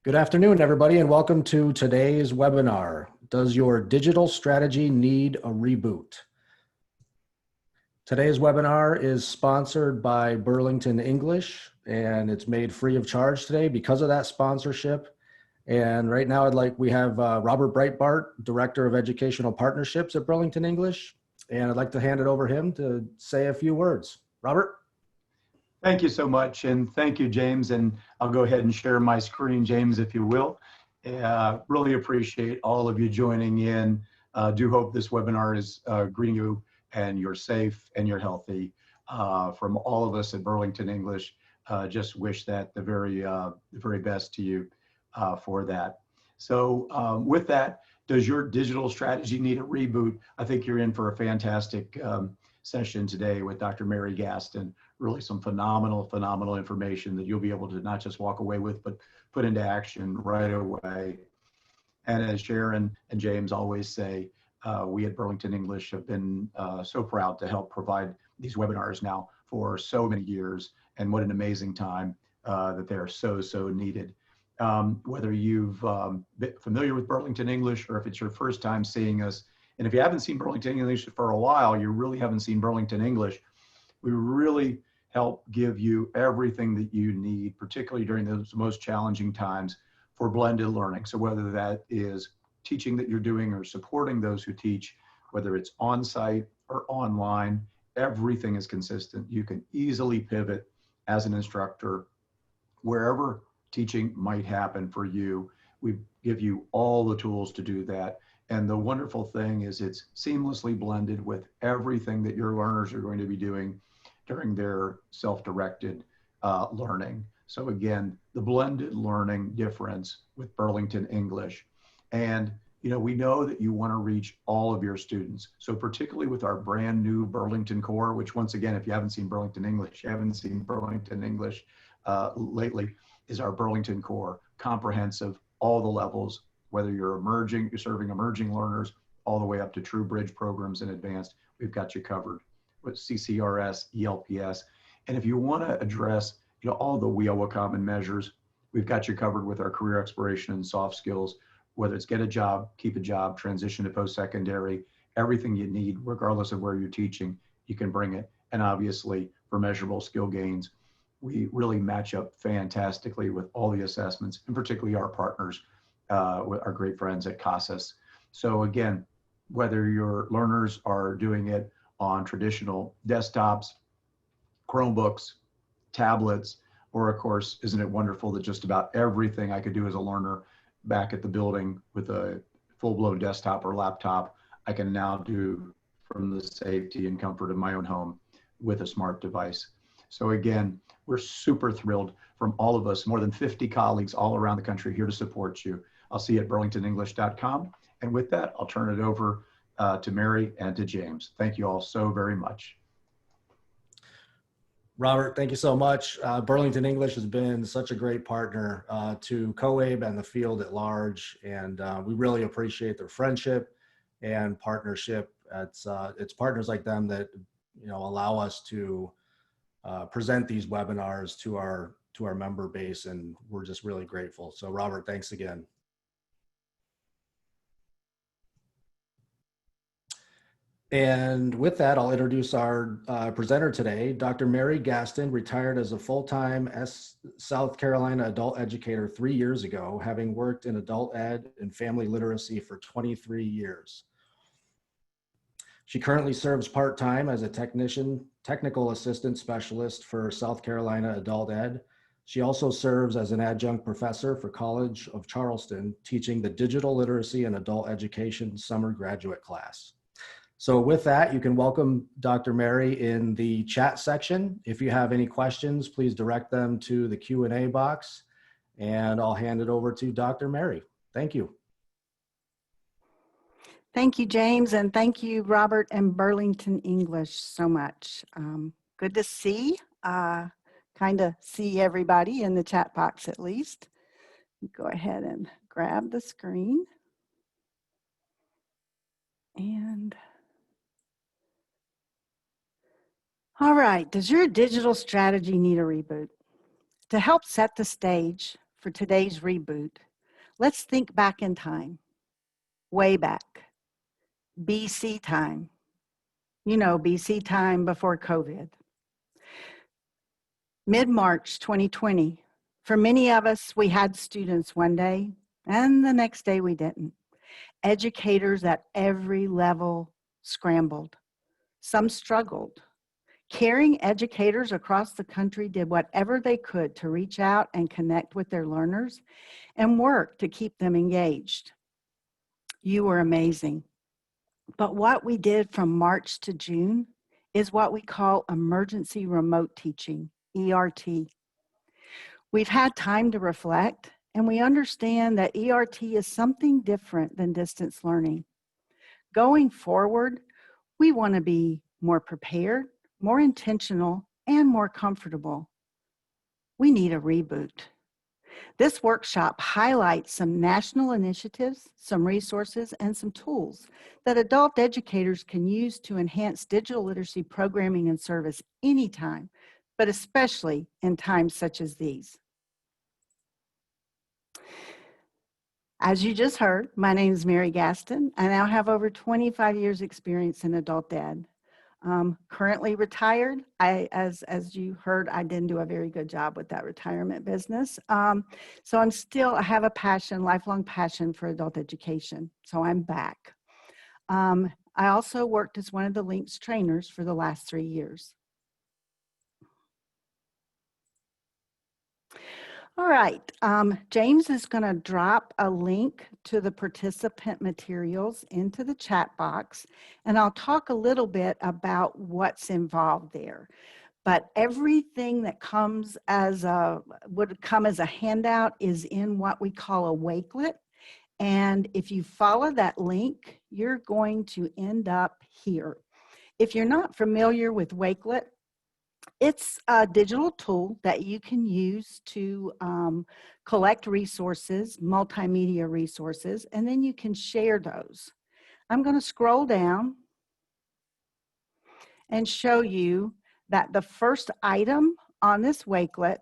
Good afternoon, everybody, and welcome to today's webinar. Does your digital strategy need a reboot? Today's webinar is sponsored by Burlington English, and it's made free of charge today because of that sponsorship. And right now, we have Robert Breitbart, Director of Educational Partnerships at Burlington English, and I'd like to hand it over to him to say a few words. Robert? Thank you so much, and thank you, James. And I'll go ahead and share my screen, James, if you will. Really appreciate all of you joining in. Do hope this webinar is greeting you and you're safe and you're healthy. From all of us at Burlington English, just wish that the very best to you for that. So with that, does your digital strategy need a reboot? I think you're in for a fantastic session today with Dr. Mary Gaston. Really some phenomenal information that you'll be able to not just walk away with, but put into action right away. And as Sharon and James always say, we at Burlington English have been so proud to help provide these webinars now for so many years. And what an amazing time that they're so needed. Whether you've been familiar with Burlington English or if it's your first time seeing us, and if you haven't seen Burlington English for a while, you really haven't seen Burlington English. We really help give you everything that you need, particularly during those most challenging times for blended learning. So whether that is teaching that you're doing or supporting those who teach, whether it's on-site or online, everything is consistent. You can easily pivot as an instructor wherever teaching might happen for you. We give you all the tools to do that. And the wonderful thing is it's seamlessly blended with everything that your learners are going to be doing during their self-directed learning. So again, the blended learning difference with Burlington English. And we know that you want to reach all of your students. So particularly with our brand new Burlington Core, which once again, if you haven't seen Burlington English, lately, is our Burlington Core, comprehensive, all the levels, whether you're serving emerging learners, all the way up to true bridge programs and advanced, we've got you covered with CCRS, ELPS. And if you want to address all the WIOA common measures, we've got you covered with our career exploration and soft skills, whether it's get a job, keep a job, transition to post-secondary, everything you need, regardless of where you're teaching, you can bring it. And obviously for measurable skill gains, we really match up fantastically with all the assessments, and particularly our partners, with our great friends at CASAS. So again, whether your learners are doing it on traditional desktops, Chromebooks, tablets, or of course, isn't it wonderful that just about everything I could do as a learner back at the building with a full-blown desktop or laptop, I can now do from the safety and comfort of my own home with a smart device. So again, we're super thrilled from all of us, more than 50 colleagues all around the country here to support you. I'll see you at burlingtonenglish.com. And with that, I'll turn it over to Mary and to James. Thank you all so very much. Robert, thank you so much. Burlington English has been such a great partner to COABE and the field at large, and we really appreciate their friendship and partnership. It's partners like them that allow us to present these webinars to our member base, and we're just really grateful. So Robert, thanks again. And with that, I'll introduce our presenter today, Dr. Mary Gaston, retired as a full-time South Carolina adult educator 3 years ago, having worked in adult ed and family literacy for 23 years. She currently serves part-time as a technical assistant specialist for South Carolina adult ed. She also serves as an adjunct professor for College of Charleston, teaching the digital literacy and adult education summer graduate class. So with that, you can welcome Dr. Mary in the chat section. If you have any questions, please direct them to the Q&A box, and I'll hand it over to Dr. Mary. Thank you. Thank you, James, and thank you, Robert and Burlington English, so much. Good to see, kind of see everybody in the chat box at least. Go ahead and grab the screen. And all right, does your digital strategy need a reboot? To help set the stage for today's reboot, let's think back in time, way back, BC time. You know, BC time before COVID. Mid-March 2020. For many of us, we had students one day, and the next day we didn't. Educators at every level scrambled. Some struggled. Caring educators across the country did whatever they could to reach out and connect with their learners and work to keep them engaged. You were amazing. But what we did from March to June is what we call emergency remote teaching, ERT. We've had time to reflect, and we understand that ERT is something different than distance learning. Going forward, we want to be more prepared, more intentional, and more comfortable. We need a reboot. This workshop highlights some national initiatives, some resources, and some tools that adult educators can use to enhance digital literacy programming and service anytime, but especially in times such as these. As you just heard, my name is Mary Gaston. I now have over 25 years experience in adult ed. Currently retired. As you heard, I didn't do a very good job with that retirement business. So I have a passion, lifelong passion for adult education. So I'm back. I also worked as one of the LINKS trainers for the last 3 years. All right, James is going to drop a link to the participant materials into the chat box, and I'll talk a little bit about what's involved there. But everything that would come as a handout is in what we call a Wakelet. And if you follow that link, you're going to end up here. If you're not familiar with Wakelet, it's a digital tool that you can use to collect resources, multimedia resources, and then you can share those. I'm going to scroll down and show you that the first item on this Wakelet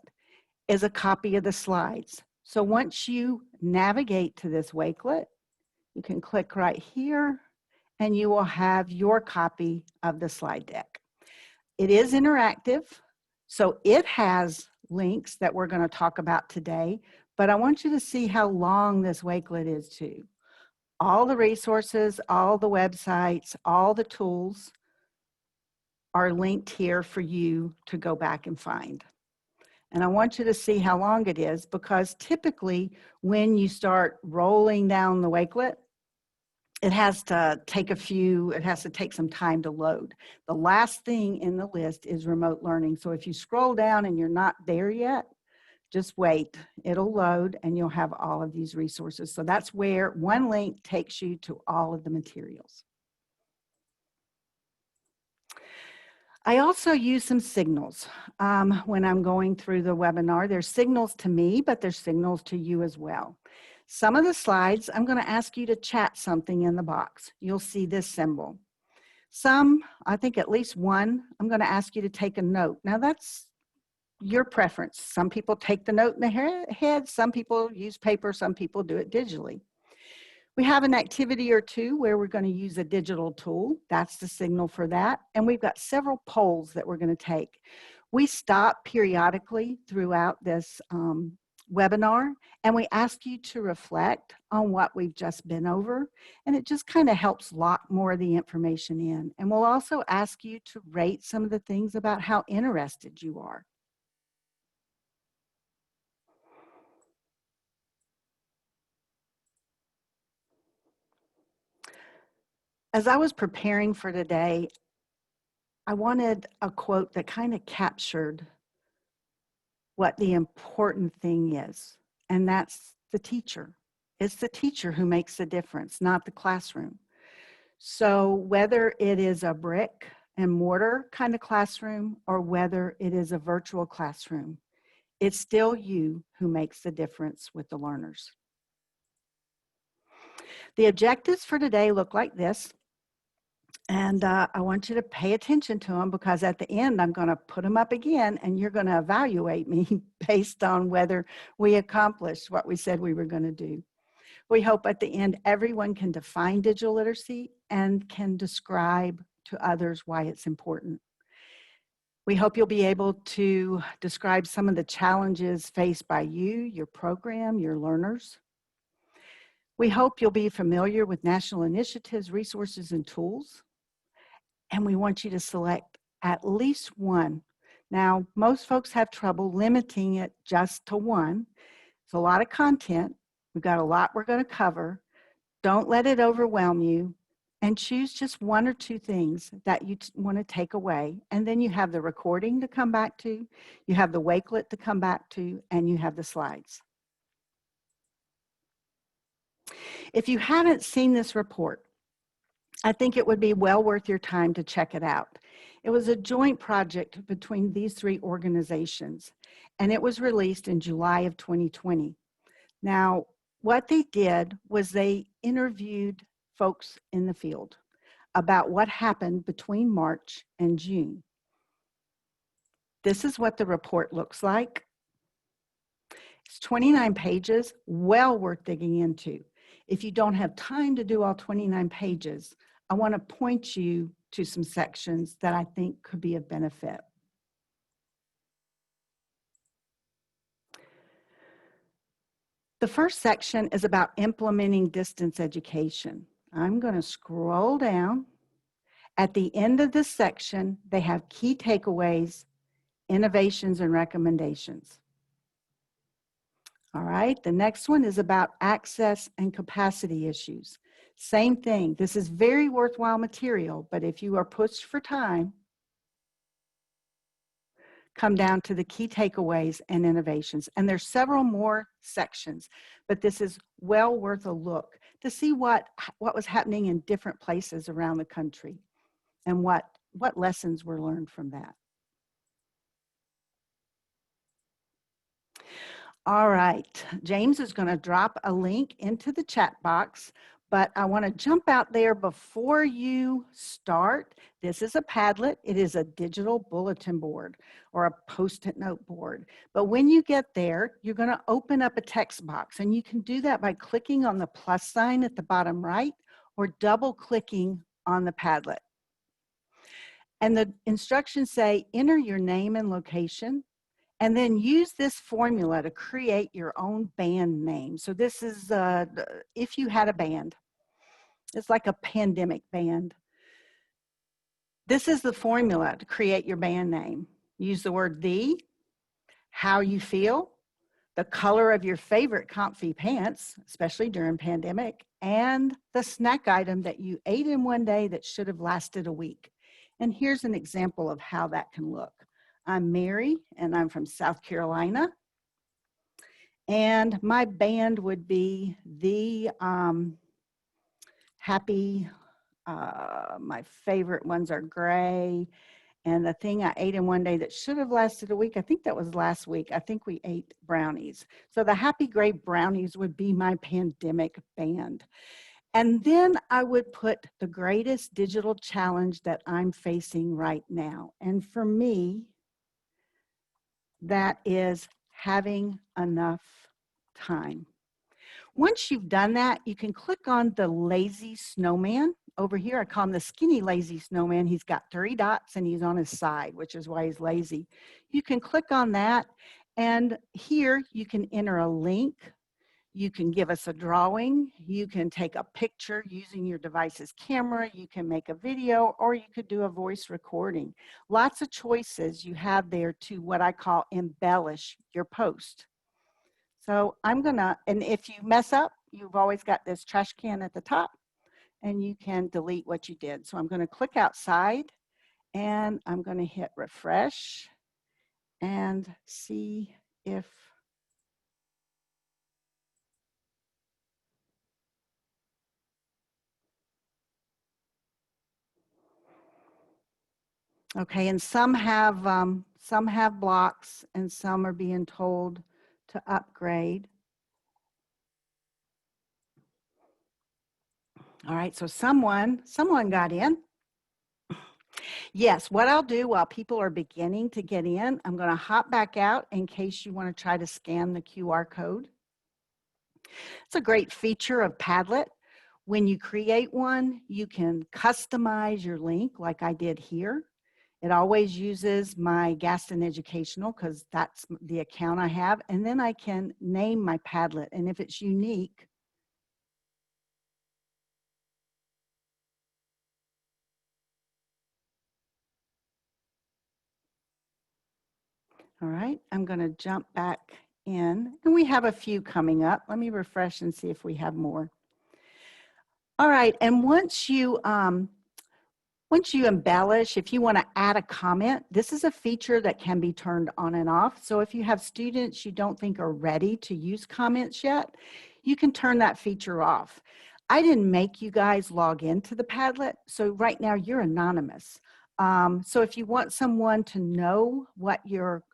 is a copy of the slides. So once you navigate to this Wakelet, you can click right here and you will have your copy of the slide deck. It is interactive, so it has links that we're going to talk about today, but I want you to see how long this Wakelet is too. All the resources, all the websites, all the tools are linked here for you to go back and find. And I want you to see how long it is, because typically when you start rolling down the Wakelet, it has to take some time to load. The last thing in the list is remote learning. So if you scroll down and you're not there yet, just wait. It'll load and you'll have all of these resources. So that's where one link takes you to all of the materials. I also use some signals when I'm going through the webinar. There's signals to me, but there's signals to you as well. Some of the slides, I'm going to ask you to chat something in the box. You'll see this symbol. Some, I think at least one, I'm going to ask you to take a note. Now that's your preference. Some people take the note in their head, some people use paper, some people do it digitally. We have an activity or two where we're going to use a digital tool. That's the signal for that. And we've got several polls that we're going to take. We stop periodically throughout this webinar, and we ask you to reflect on what we've just been over, and it just kind of helps lock more of the information in. And we'll also ask you to rate some of the things about how interested you are. As I was preparing for today, I wanted a quote that kind of captured what the important thing is, and that's the teacher. It's the teacher who makes the difference, not the classroom. So whether it is a brick and mortar kind of classroom or whether it is a virtual classroom, it's still you who makes the difference with the learners. The objectives for today look like this. And I want you to pay attention to them because at the end, I'm going to put them up again and you're going to evaluate me based on whether we accomplished what we said we were going to do. We hope at the end, everyone can define digital literacy and can describe to others why it's important. We hope you'll be able to describe some of the challenges faced by you, your program, your learners. We hope you'll be familiar with national initiatives, resources, and tools. And we want you to select at least one. Now, most folks have trouble limiting it just to one. It's a lot of content. We've got a lot we're going to cover. Don't let it overwhelm you, and choose just one or two things that you want to take away. And then you have the recording to come back to, you have the Wakelet to come back to, and you have the slides. If you haven't seen this report, I think it would be well worth your time to check it out. It was a joint project between these three organizations, and it was released in July of 2020. Now, what they did was they interviewed folks in the field about what happened between March and June. This is what the report looks like. It's 29 pages, well worth digging into. If you don't have time to do all 29 pages, I want to point you to some sections that I think could be of benefit. The first section is about implementing distance education. I'm going to scroll down. At the end of this section, they have key takeaways, innovations, and recommendations. All right, the next one is about access and capacity issues. Same thing. This is very worthwhile material, but if you are pushed for time, come down to the key takeaways and innovations. And there's several more sections, but this is well worth a look to see what was happening in different places around the country and what lessons were learned from that. All right, James is going to drop a link into the chat box, but I want to jump out there before you start. This is a Padlet. It is a digital bulletin board or a Post-it note board. But when you get there, you're going to open up a text box, and you can do that by clicking on the plus sign at the bottom right or double clicking on the Padlet. And the instructions say, enter your name and location, and then use this formula to create your own band name. So this is if you had a band. It's like a pandemic band. This is the formula to create your band name. Use the word the, how you feel, the color of your favorite comfy pants, especially during pandemic, and the snack item that you ate in one day that should have lasted a week. And here's an example of how that can look. I'm Mary, and I'm from South Carolina. And my band would be the happy, my favorite ones are gray. And the thing I ate in one day that should have lasted a week, I think that was last week. I think we ate brownies. So the happy gray brownies would be my pandemic band. And then I would put the greatest digital challenge that I'm facing right now. And for me, that is having enough time. Once you've done that, you can click on the lazy snowman over here. I call him the skinny lazy snowman. He's got 3 dots and he's on his side, which is why he's lazy. You can click on that, and here you can enter a link. You can give us a drawing. You can take a picture using your device's camera. You can make a video, or you could do a voice recording. Lots of choices you have there to what I call embellish your post. So I'm gonna, and if you mess up, you've always got this trash can at the top, and you can delete what you did. So I'm gonna click outside, and I'm gonna hit refresh and see if okay, and some have blocks, and some are being told to upgrade. All right, so someone got in. Yes, what I'll do while people are beginning to get in, I'm going to hop back out in case you want to try to scan the QR code. It's a great feature of Padlet. When you create one, you can customize your link like I did here. It always uses my Gaston Educational because that's the account I have. And then I can name my Padlet. And if it's unique, all right, I'm going to jump back in. And we have a few coming up. Let me refresh and see if we have more. All right, and once you embellish, if you want to add a comment, this is a feature that can be turned on and off. So if you have students you don't think are ready to use comments yet, you can turn that feature off. I didn't make you guys log into the Padlet, so right now you're anonymous. So if you want someone to know what your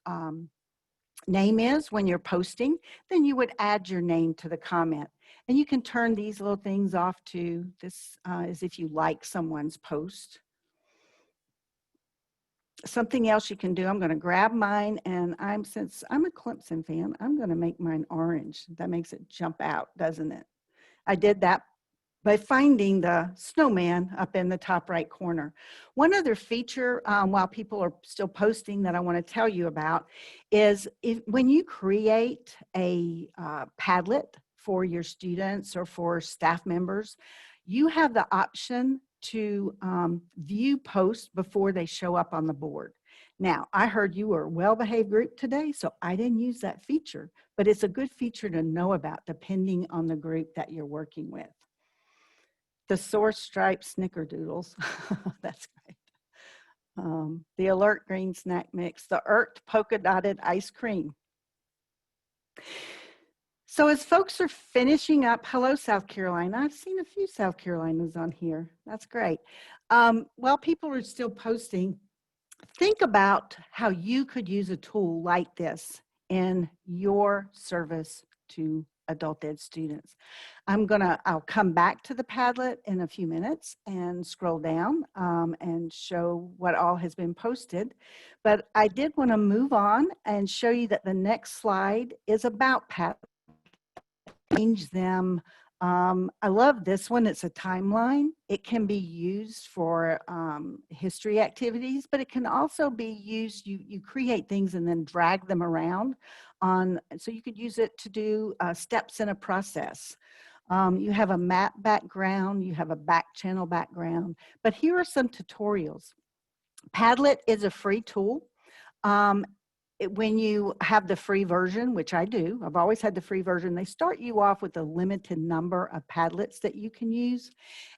name is when you're posting, then you would add your name to the comment. And you can turn these little things off too. This is if you like someone's post. Something else you can do, I'm going to grab mine, and since I'm a Clemson fan, I'm going to make mine orange. That makes it jump out, doesn't it? I did that by finding the snowman up in the top right corner. One other feature while people are still posting that I want to tell you about is when you create a Padlet for your students or for staff members, you have the option to view posts before they show up on the board. Now, I heard you were a well-behaved group today, so I didn't use that feature, but it's a good feature to know about depending on the group that you're working with. The source striped snickerdoodles, that's great. The alert green snack mix, the ERT polka dotted ice cream. So as folks are finishing up, hello, South Carolina. I've seen a few South Carolinas on here. That's great. While people are still posting, think about how you could use a tool like this in your service to adult ed students. I'll come back to the Padlet in a few minutes and scroll down and show what all has been posted. But I did want to move on and show you that the next slide is about Padlet. Change them. I love this one. It's a timeline. It can be used for history activities, but it can also be used, you create things and then drag them around so you could use it to do steps in a process. You have a map background, you have a back channel background, but here are some tutorials. Padlet is a free tool. When you have the free version, which I do, I've always had the free version, they start you off with a limited number of Padlets that you can use.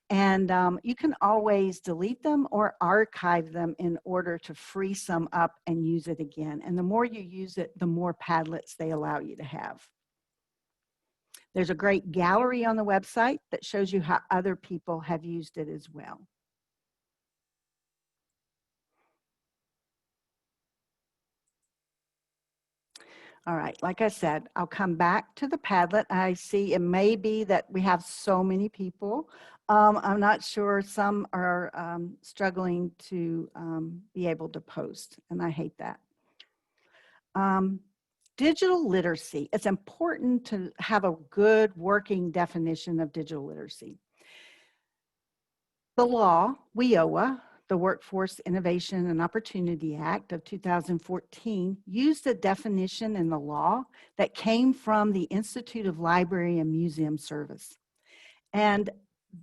And you can always delete them or archive them in order to free some up and use it again. And the more you use it, the more Padlets they allow you to have. There's a great gallery on the website that shows you how other people have used it as well. All right, like I said, I'll come back to the Padlet. I see it may be that we have so many people. I'm not sure, some are struggling to be able to post, and I hate that. Digital literacy. It's important to have a good working definition of digital literacy. The law, WIOA, the Workforce Innovation and Opportunity Act of 2014, used a definition in the law that came from the Institute of Library and Museum Service. And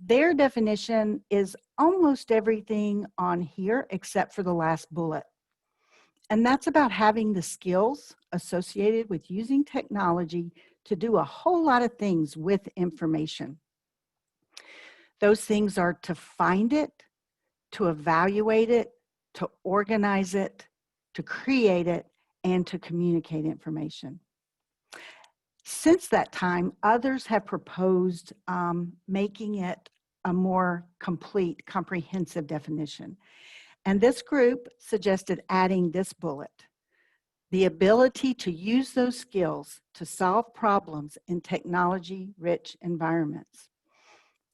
their definition is almost everything on here except for the last bullet. And that's about having the skills associated with using technology to do a whole lot of things with information. Those things are to find it, to evaluate it, to organize it, to create it, and to communicate information. Since that time, others have proposed making it a more complete, comprehensive definition. And this group suggested adding this bullet: the ability to use those skills to solve problems in technology-rich environments.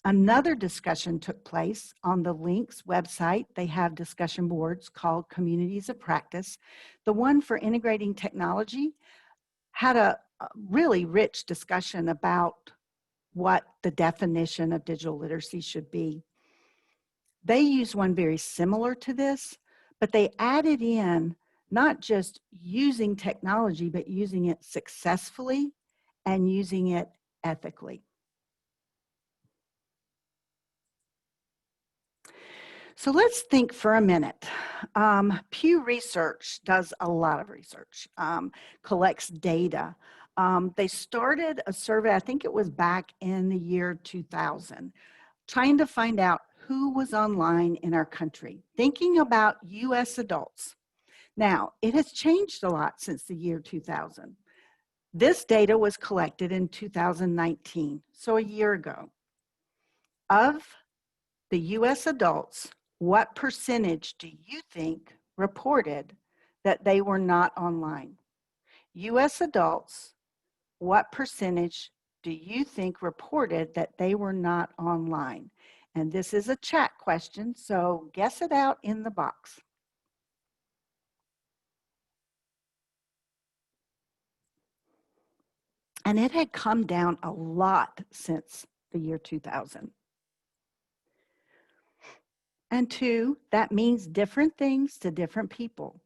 Another discussion took place on the Links website. They have discussion boards called Communities of Practice. The one for integrating technology had a really rich discussion about what the definition of digital literacy should be. They used one very similar to this, but they added in not just using technology, but using it successfully and using it ethically. So let's think for a minute. Pew Research does a lot of research, collects data. They started a survey, I think it was back in the year 2000, trying to find out who was online in our country, thinking about US adults. Now, it has changed a lot since the year 2000. This data was collected in 2019, so a year ago. Of the US adults, what percentage do you think reported that they were not online? US adults, what percentage do you think reported that they were not online? And this is a chat question, so guess it out in the box. And it had come down a lot since the year 2000. And two, that means different things to different people.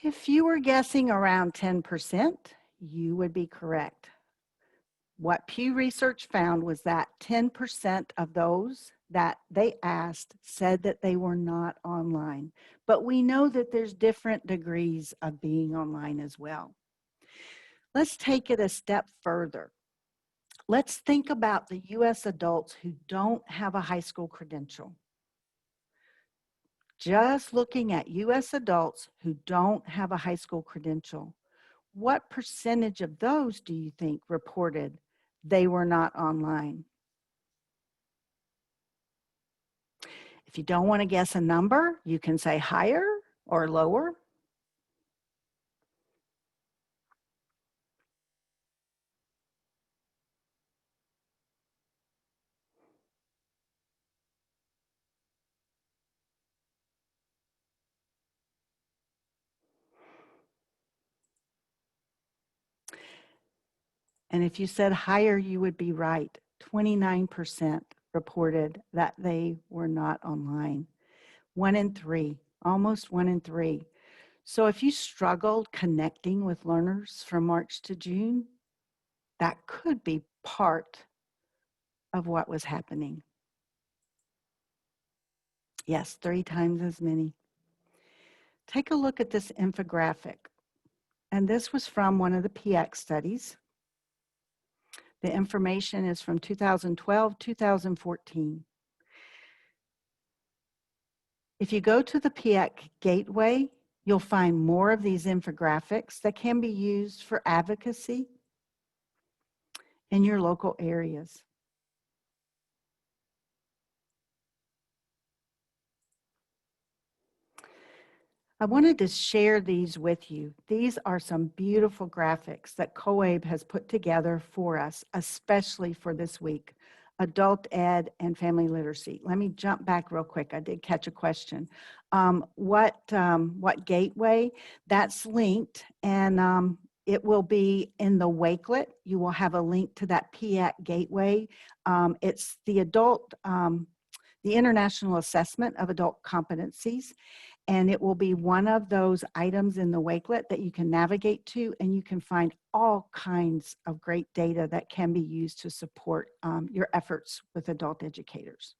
If you were guessing around 10%, you would be correct. What Pew Research found was that 10% of those that they asked said that they were not online. But we know that there's different degrees of being online as well. Let's take it a step further. Let's think about the US adults who don't have a high school credential. Just looking at US adults who don't have a high school credential, what percentage of those do you think reported they were not online? If you don't want to guess a number, you can say higher or lower. And if you said higher, you would be right. 29% reported that they were not online. 1 in 3, almost 1 in 3. So if you struggled connecting with learners from March to June, that could be part of what was happening. Yes, 3 times as many. Take a look at this infographic. And this was from one of the PX studies. The information is from 2012, 2014. If you go to the PX Gateway, you'll find more of these infographics that can be used for advocacy in your local areas. I wanted to share these with you. These are some beautiful graphics that COABE has put together for us, especially for this week, adult ed and family literacy. Let me jump back real quick. I did catch a question. What gateway? That's linked, and it will be in the Wakelet. You will have a link to that PAC gateway. It's the International Assessment of Adult Competencies. And it will be one of those items in the Wakelet that you can navigate to, and you can find all kinds of great data that can be used to support your efforts with adult educators.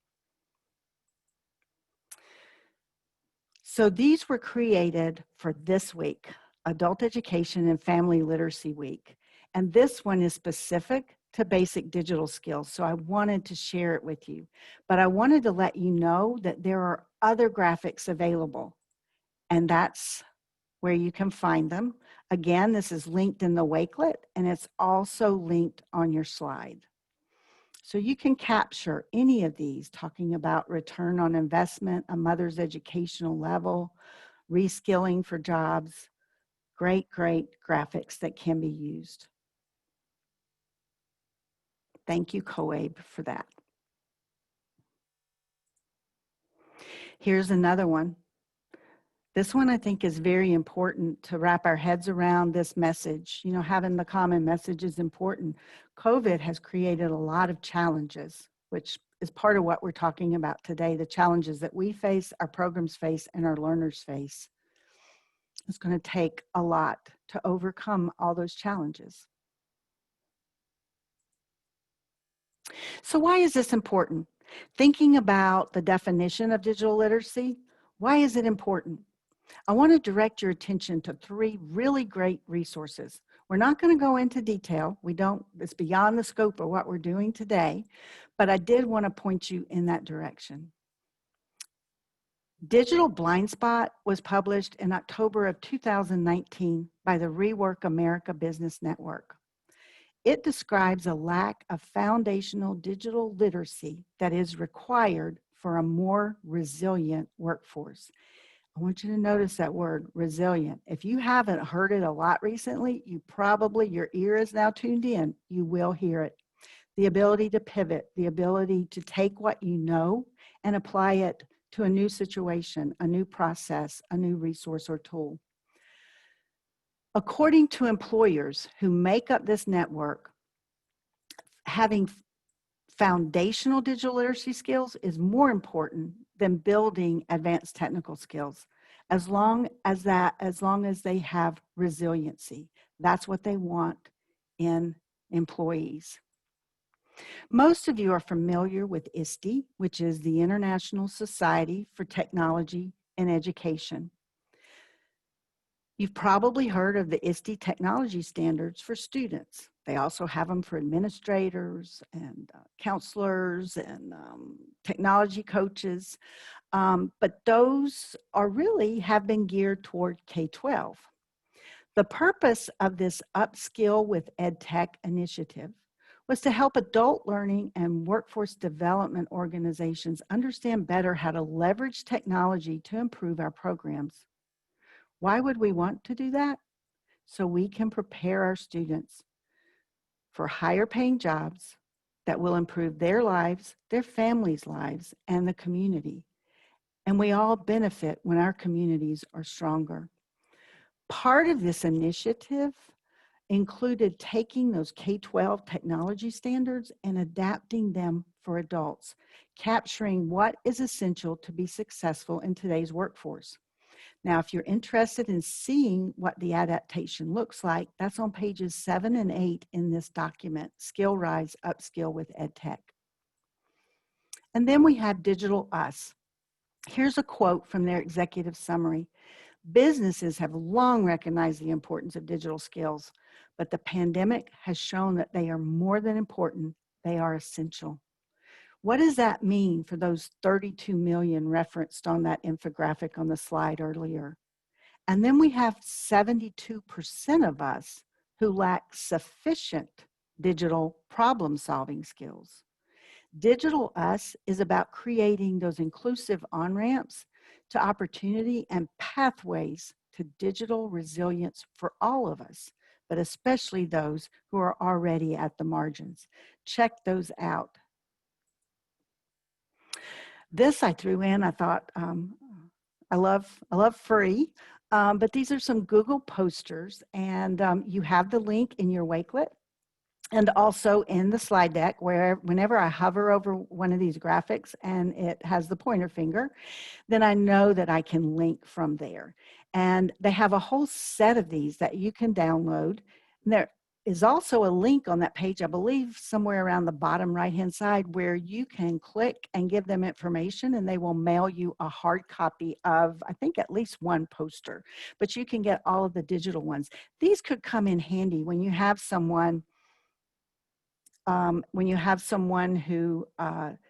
So these were created for this week, Adult Education and Family Literacy Week. And this one is specific to basic digital skills. So I wanted to share it with you, but I wanted to let you know that there are other graphics available, and that's where you can find them. Again, this is linked in the Wakelet, and it's also linked on your slide. So you can capture any of these, talking about return on investment, a mother's educational level, reskilling for jobs, Great, great graphics that can be used. Thank you, COABE, for that. Here's another one. This one I think is very important to wrap our heads around this message. You know, having the common message is important. COVID has created a lot of challenges, which is part of what we're talking about today, the challenges that we face, our programs face, and our learners face. It's going to take a lot to overcome all those challenges. So why is this important? Thinking about the definition of digital literacy, why is it important? I want to direct your attention to 3 really great resources. We're not going to go into detail. It's beyond the scope of what we're doing today, but I did want to point you in that direction. Digital Blind Spot was published in October of 2019 by the Rework America Business Network. It describes a lack of foundational digital literacy that is required for a more resilient workforce. I want you to notice that word, resilient. If you haven't heard it a lot recently, your ear is now tuned in. You will hear it. The ability to pivot, the ability to take what you know and apply it to a new situation, a new process, a new resource or tool. According to employers who make up this network, having foundational digital literacy skills is more important than building advanced technical skills. As long as they have resiliency. That's what they want in employees. Most of you are familiar with ISTE, which is the International Society for Technology and Education. You've probably heard of the ISTE technology standards for students. They also have them for administrators and counselors and technology coaches. But those have been geared toward K-12. The purpose of this Upskill with EdTech initiative was to help adult learning and workforce development organizations understand better how to leverage technology to improve our programs. Why would we want to do that? So we can prepare our students for higher paying jobs that will improve their lives, their families' lives, and the community. And we all benefit when our communities are stronger. Part of this initiative included taking those K-12 technology standards and adapting them for adults, capturing what is essential to be successful in today's workforce. Now, if you're interested in seeing what the adaptation looks like, that's on pages 7 and 8 in this document, Skill Rise, Upskill with EdTech. And then we have Digital Us. Here's a quote from their executive summary. Businesses have long recognized the importance of digital skills, but the pandemic has shown that they are more than important, they are essential. What does that mean for those 32 million referenced on that infographic on the slide earlier? And then we have 72% of us who lack sufficient digital problem-solving skills. Digital Us is about creating those inclusive on-ramps to opportunity and pathways to digital resilience for all of us, but especially those who are already at the margins. Check those out. This I threw in, I thought, I love free, but these are some Google posters, and you have the link in your Wakelet and also in the slide deck, where whenever I hover over one of these graphics and it has the pointer finger, then I know that I can link from there. And they have a whole set of these that you can download. And there is also a link on that page, I believe somewhere around the bottom right-hand side, where you can click and give them information and they will mail you a hard copy of, I think, at least one poster, but you can get all of the digital ones. These could come in handy when you have someone who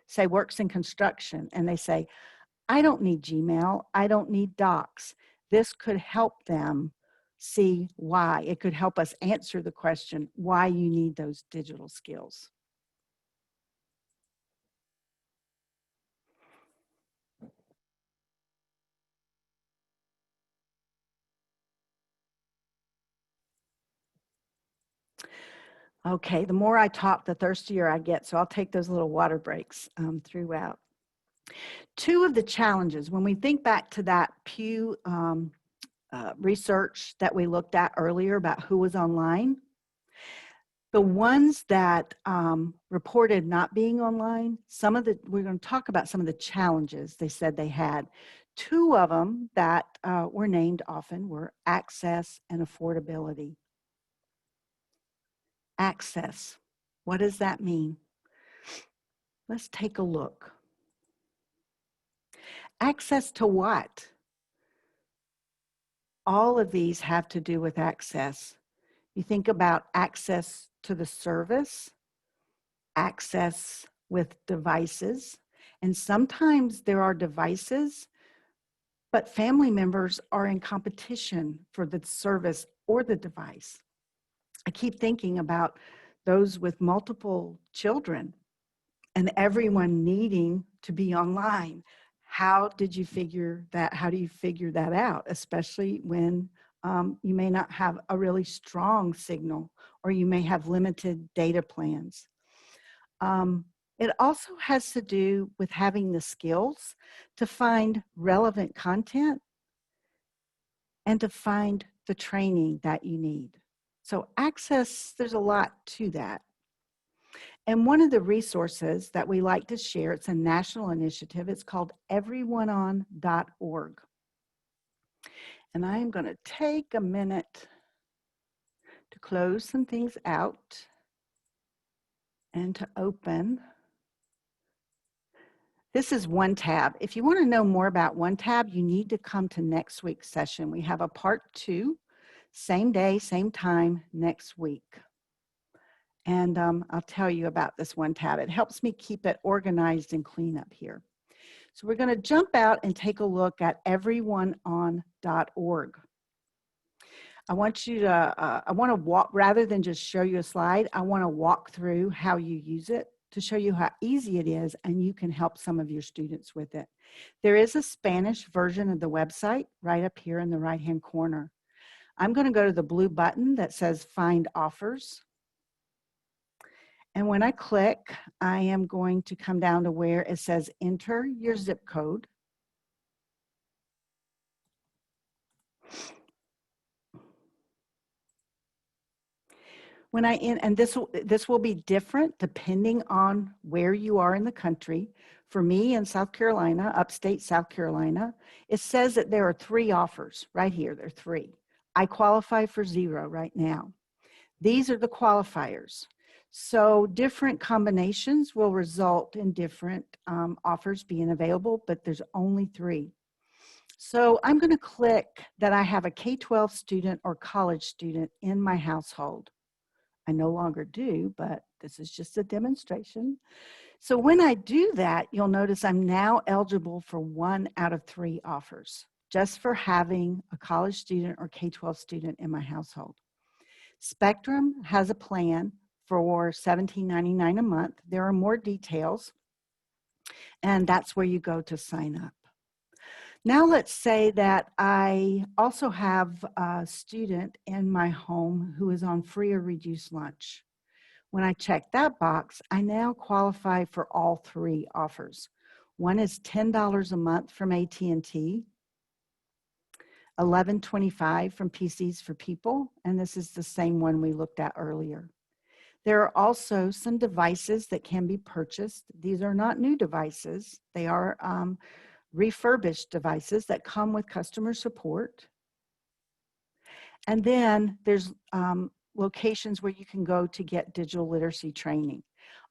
say works in construction and they say, I don't need Gmail, I don't need Docs. This could help them see why. It could help us answer the question, why you need those digital skills. Okay, the more I talk, the thirstier I get, so I'll take those little water breaks throughout. Two of the challenges, when we think back to that Pew research that we looked at earlier about who was online, the ones that reported not being online, we're going to talk about some of the challenges they said they had. Two of them that were named often were access and affordability. Access, what does that mean? Let's take a look. Access to what? All of these have to do with access. You think about access to the service, access with devices, and sometimes there are devices, but family members are in competition for the service or the device. I keep thinking about those with multiple children and everyone needing to be online. How did you figure that? How do you figure that out, especially when you may not have a really strong signal or you may have limited data plans? It also has to do with having the skills to find relevant content and to find the training that you need. So access, there's a lot to that. And one of the resources that we like to share, it's a national initiative, it's called everyoneon.org. And I'm going to take a minute to close some things out and to open. This is one tab. If you want to know more about one tab, you need to come to next week's session. We have a part 2, same day, same time next week. And I'll tell you about this one tab. It helps me keep it organized and clean up here. So we're going to jump out and take a look at everyoneon.org. I want you to, I want to walk, rather than just show you a slide, I want to walk through how you use it to show you how easy it is, and you can help some of your students with it. There is a Spanish version of the website right up here in the right-hand corner. I'm going to go to the blue button that says Find Offers. And when I click, I am going to come down to where it says Enter your zip code. When and this will be different depending on where you are in the country. For me in South Carolina, upstate South Carolina, it says that there are 3 offers right here. There are 3. I qualify for 0 right now. These are the qualifiers. So different combinations will result in different offers being available, but there's only 3. So I'm going to click that I have a K-12 student or college student in my household. I no longer do, but this is just a demonstration. So when I do that, you'll notice I'm now eligible for 1 out of 3 offers, just for having a college student or K-12 student in my household. Spectrum has a plan for $17.99 a month. There are more details, and that's where you go to sign up. Now let's say that I also have a student in my home who is on free or reduced lunch. When I check that box, I now qualify for all 3 offers. One is $10 a month from AT&T, $11.25 from PCs for People, and this is the same one we looked at earlier. There are also some devices that can be purchased. These are not new devices. They are refurbished devices that come with customer support. And then there's locations where you can go to get digital literacy training.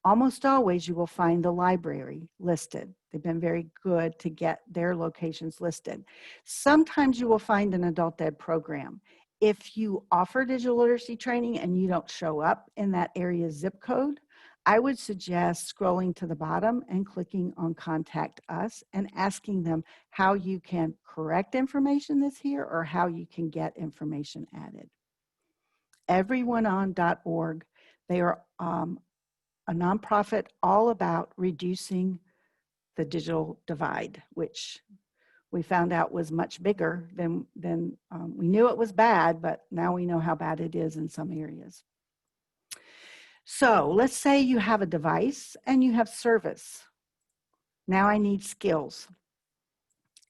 Almost always you will find the library listed. They've been very good to get their locations listed. Sometimes you will find an adult ed program. If you offer digital literacy training and you don't show up in that area's zip code, I would suggest scrolling to the bottom and clicking on Contact Us and asking them how you can correct information that's here or how you can get information added. Everyoneon.org, they are a nonprofit all about reducing the digital divide, which we found out was much bigger than we knew it was bad, but now we know how bad it is in some areas. So let's say you have a device and you have service. Now I need skills.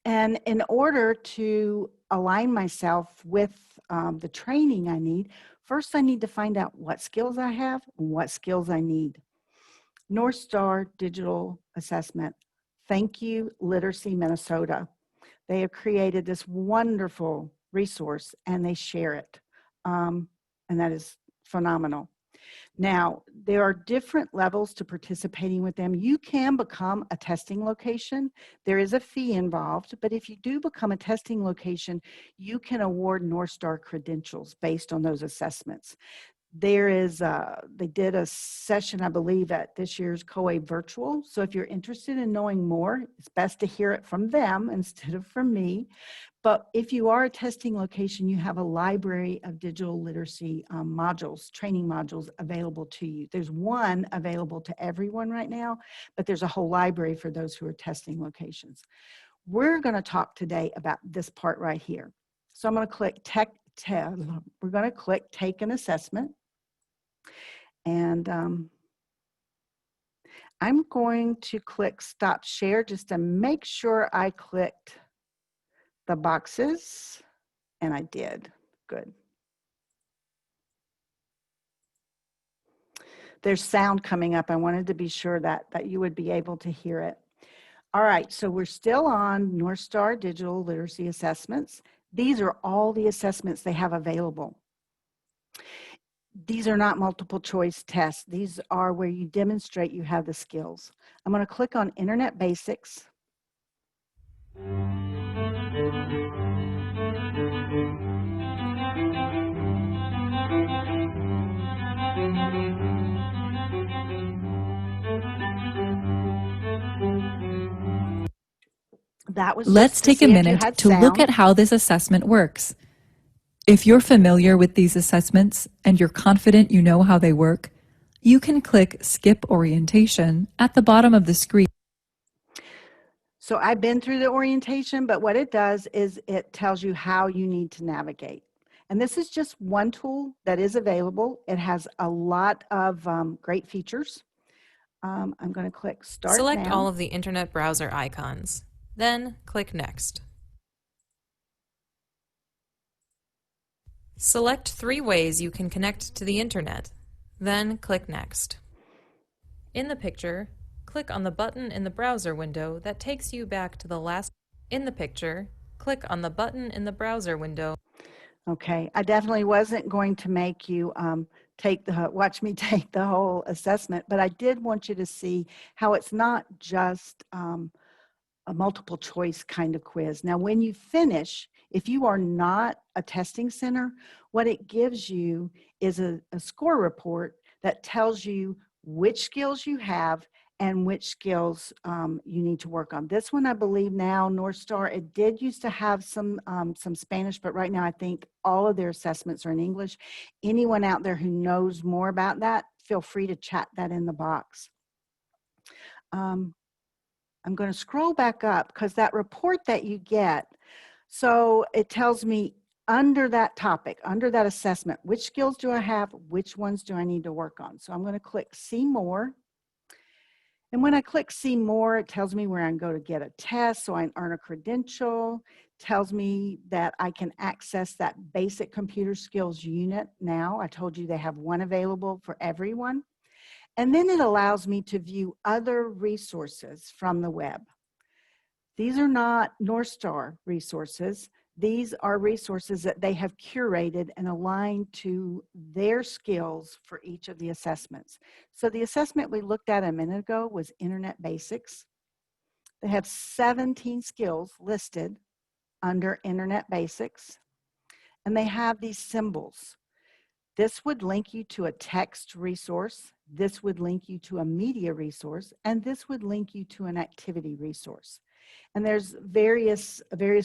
And in order to align myself with the training I need, first I need to find out what skills I have and what skills I need. North Star Digital Assessment. Thank you, Literacy Minnesota. They have created this wonderful resource and they share it. And that is phenomenal. Now, there are different levels to participating with them. You can become a testing location. There is a fee involved, but if you do become a testing location, you can award North Star credentials based on those assessments. There is, they did a session, I believe, at this year's COABE virtual. So if you're interested in knowing more, it's best to hear it from them instead of from me. But if you are a testing location, you have a library of digital literacy modules, training modules available to you. There's one available to everyone right now, but there's a whole library for those who are testing locations. We're going to talk today about this part right here. So I'm going to click we're going to click Take an Assessment. And I'm going to click Stop Share just to make sure I clicked the boxes. And I did. Good. There's sound coming up. I wanted to be sure that you would be able to hear it. All right, so we're still on North Star Digital Literacy Assessments. These are all the assessments they have available. These are not multiple choice tests. These are where you demonstrate you have the skills. I'm going to click on Internet Basics. That was Let's just to take a see if you minute had to look sound. at how this assessment works. If you're familiar with these assessments and you're confident you know how they work, you can click Skip Orientation at the bottom of the screen. So I've been through the orientation, but what it does is it tells you how you need to navigate. And this is just one tool that is available. It has a lot of great features. I'm going to click Start Select Now. all of the internet browser icons, then click Next. Select 3 ways you can connect to the internet, then click Next. In the picture, click on the button in the browser window that takes you back to the last. In the picture, click on the button in the browser window. Okay, I definitely wasn't going to make you watch me take the whole assessment, but I did want you to see how it's not just a multiple choice kind of quiz. Now, when you finish, if you are not a testing center, what it gives you is a score report that tells you which skills you have and which skills you need to work on. This one, I believe now, North Star, it did used to have some Spanish, but right now I think all of their assessments are in English. Anyone out there who knows more about that, feel free to chat that in the box. I'm going to scroll back up because that report that you get, so it tells me under that topic, under that assessment, which skills do I have, which ones do I need to work on? So I'm going to click See More. And when I click See More, it tells me where I can go to get a test so I can earn a credential. Tells me that I can access that basic computer skills unit now. I told you they have one available for everyone. And then it allows me to view other resources from the web. These are not North Star resources. These are resources that they have curated and aligned to their skills for each of the assessments. So the assessment we looked at a minute ago was Internet Basics. They have 17 skills listed under Internet Basics, and they have these symbols. This would link you to a text resource. This would link you to a media resource, and this would link you to an activity resource. And there's various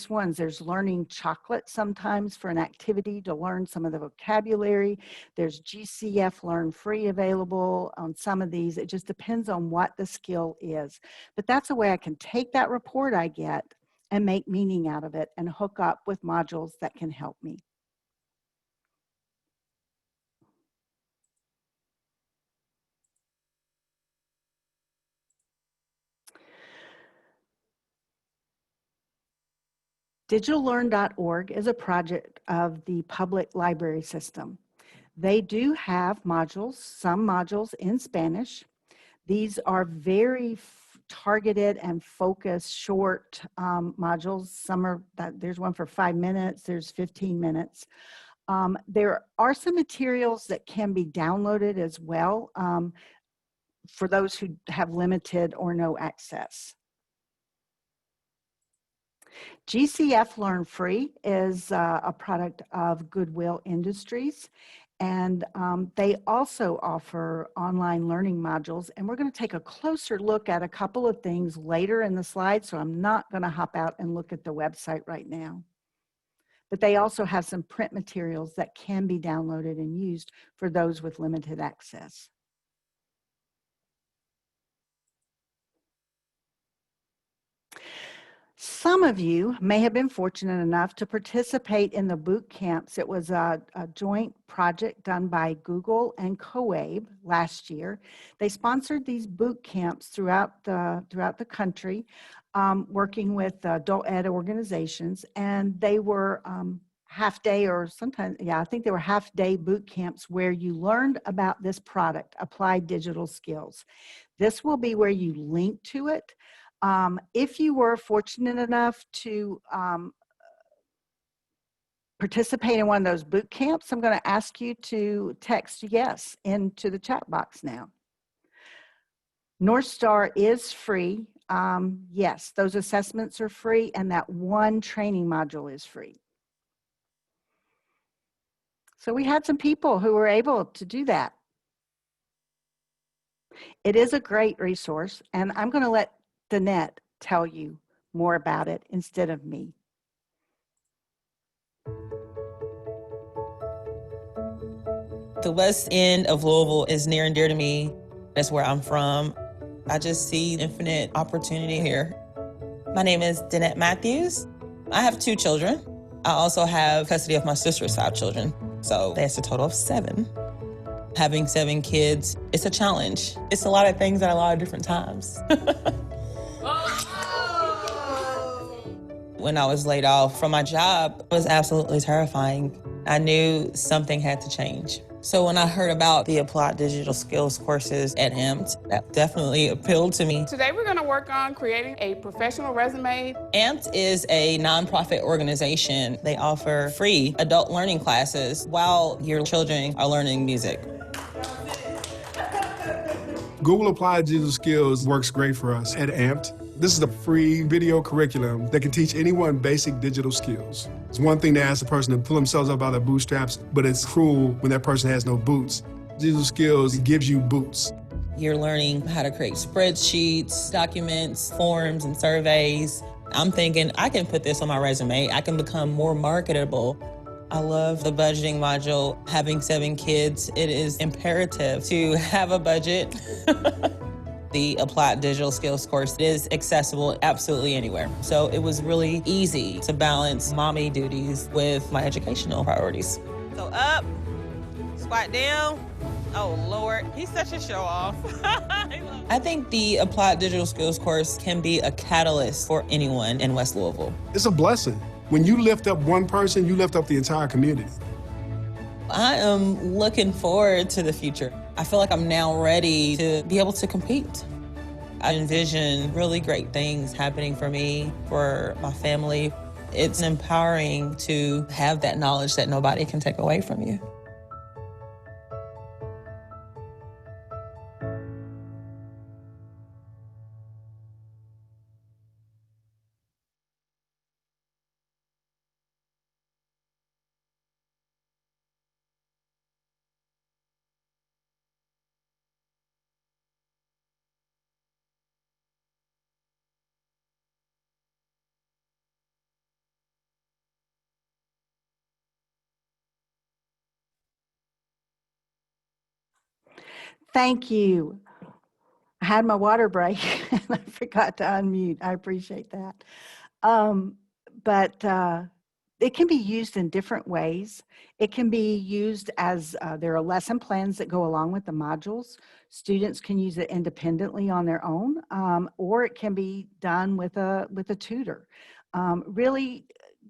ones. There's learning chocolate sometimes for an activity to learn some of the vocabulary. There's GCF Learn Free available on some of these. It just depends on what the skill is. But that's a way I can take that report I get and make meaning out of it and hook up with modules that can help me. DigitalLearn.org is a project of the public library system. They do have modules, some modules in Spanish. These are very targeted and focused short modules. Some are, there's one for 5 minutes, there's 15 minutes. There are some materials that can be downloaded as well for those who have limited or no access. GCF Learn Free is a product of Goodwill Industries, and they also offer online learning modules. And we're going to take a closer look at a couple of things later in the slide, so I'm not going to hop out and look at the website right now. But they also have some print materials that can be downloaded and used for those with limited access. Some of you may have been fortunate enough to participate in the boot camps. It was a joint project done by Google and COABE last year. They sponsored these boot camps throughout the country, working with adult ed organizations, and they were half day, or sometimes, I think they were half day boot camps where you learned about this product, Applied Digital Skills. This will be where you link to it. If you were fortunate enough to participate in one of those boot camps, I'm going to ask you to text yes into the chat box now. North Star is free. Yes, those assessments are free, and that one training module is free. So we had some people who were able to do that. It is a great resource, and I'm going to let Danette tell you more about it instead of me. The west end of Louisville is near and dear to me. That's where I'm from. I just see infinite opportunity here. My name is Danette Matthews. I have 2 children. I also have custody of my sister's 5 children. So that's a total of 7. Having 7 kids, it's a challenge. It's a lot of things at a lot of different times. When I was laid off from my job, it was absolutely terrifying. I knew something had to change. So when I heard about the Applied Digital Skills courses at AMPT, that definitely appealed to me. Today we're going to work on creating a professional resume. AMPT is a nonprofit organization. They offer free adult learning classes while your children are learning music. Google Applied Digital Skills works great for us at AMPT. This is a free video curriculum that can teach anyone basic digital skills. It's one thing to ask a person to pull themselves up out of their bootstraps, but it's cruel when that person has no boots. Digital Skills gives you boots. You're learning how to create spreadsheets, documents, forms, and surveys. I'm thinking, I can put this on my resume. I can become more marketable. I love the budgeting module. Having 7 kids, it is imperative to have a budget. The Applied Digital Skills course is accessible absolutely anywhere. So it was really easy to balance mommy duties with my educational priorities. So up, squat down. Oh Lord, he's such a show off. I think the Applied Digital Skills course can be a catalyst for anyone in West Louisville. It's a blessing. When you lift up one person, you lift up the entire community. I am looking forward to the future. I feel like I'm now ready to be able to compete. I envision really great things happening for me, for my family. It's empowering to have that knowledge that nobody can take away from you. Thank you. I had my water break and I forgot to unmute. I appreciate that. But it can be used in different ways. It can be used as there are lesson plans that go along with the modules. Students can use it independently on their own, or it can be done with a tutor. Really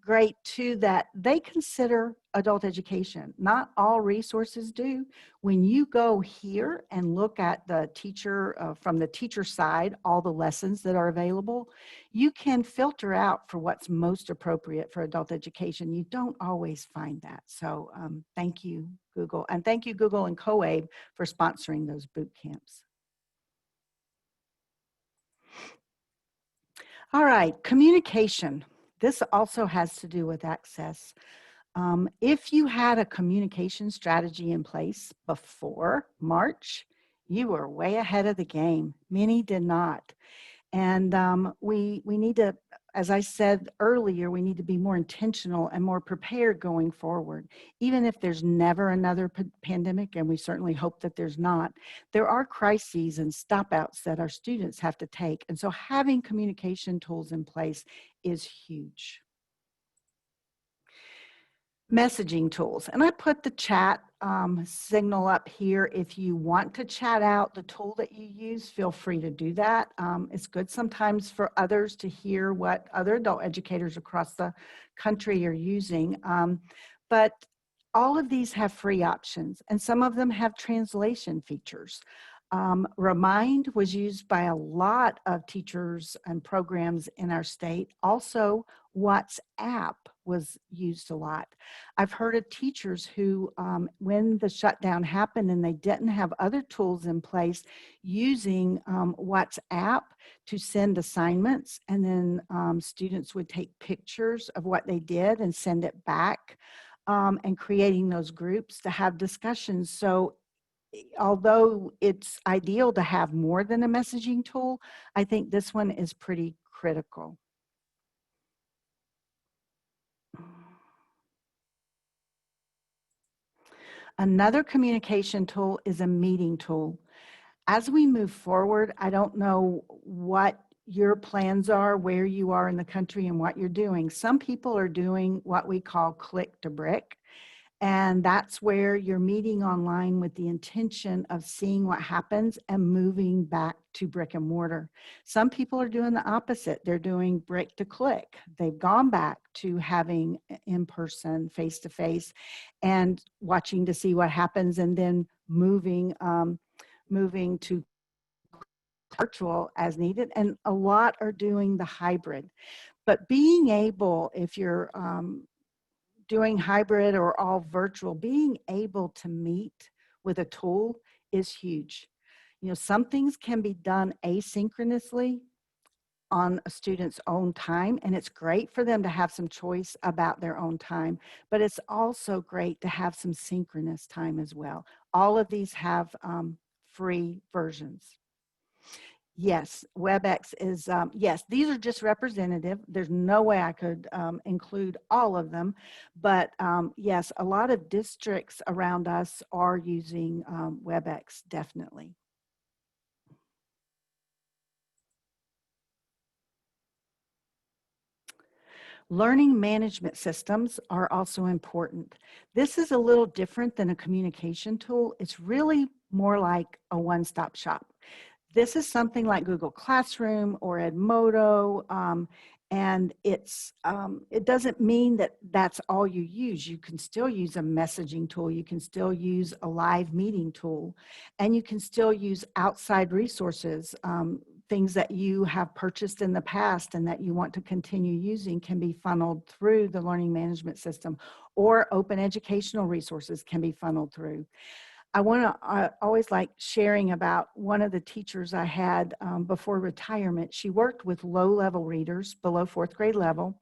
great too that they consider adult education. Not all resources do. When you go here and look at the teacher, from the teacher side, all the lessons that are available, you can filter out for what's most appropriate for adult education. You don't always find that. So thank you, Google. And thank you, Google and COABE, for sponsoring those boot camps. All right, communication. This also has to do with access. If you had a communication strategy in place before March, you were way ahead of the game. Many did not. And we need to, as I said earlier, we need to be more intentional and more prepared going forward. Even if there's never another pandemic, and we certainly hope that there's not, there are crises and stop-outs that our students have to take. And so having communication tools in place is huge. Messaging tools. And I put the chat signal up here. If you want to chat out the tool that you use, feel free to do that. It's good sometimes for others to hear what other adult educators across the country are using. But all of these have free options, and some of them have translation features. Remind was used by a lot of teachers and programs in our state. Also, WhatsApp was used a lot. I've heard of teachers who, when the shutdown happened and they didn't have other tools in place, using WhatsApp to send assignments, and then students would take pictures of what they did and send it back, and creating those groups to have discussions. So although it's ideal to have more than a messaging tool, I think this one is pretty critical. Another communication tool is a meeting tool. As we move forward, I don't know what your plans are, where you are in the country and what you're doing. Some people are doing what we call click to brick. And that's where you're meeting online with the intention of seeing what happens and moving back to brick and mortar. Some people are doing the opposite. They're doing brick to click. They've gone back to having in-person, face-to-face, and watching to see what happens, and then moving to virtual as needed. And a lot are doing the hybrid. But being able, if you're doing hybrid or all virtual, being able to meet with a tool is huge. You know, some things can be done asynchronously on a student's own time, and it's great for them to have some choice about their own time, but it's also great to have some synchronous time as well. All of these have free versions. Yes, WebEx is, yes, these are just representative. There's no way I could include all of them, but yes, a lot of districts around us are using WebEx, definitely. Learning management systems are also important. This is a little different than a communication tool. It's really more like a one-stop shop. This is something like Google Classroom or Edmodo, and it doesn't mean that that's all you use. You can still use a messaging tool. You can still use a live meeting tool, and you can still use outside resources. Things that you have purchased in the past and that you want to continue using can be funneled through the learning management system, or open educational resources can be funneled through. I always like sharing about one of the teachers I had before retirement. She worked with low-level readers below 4th grade level,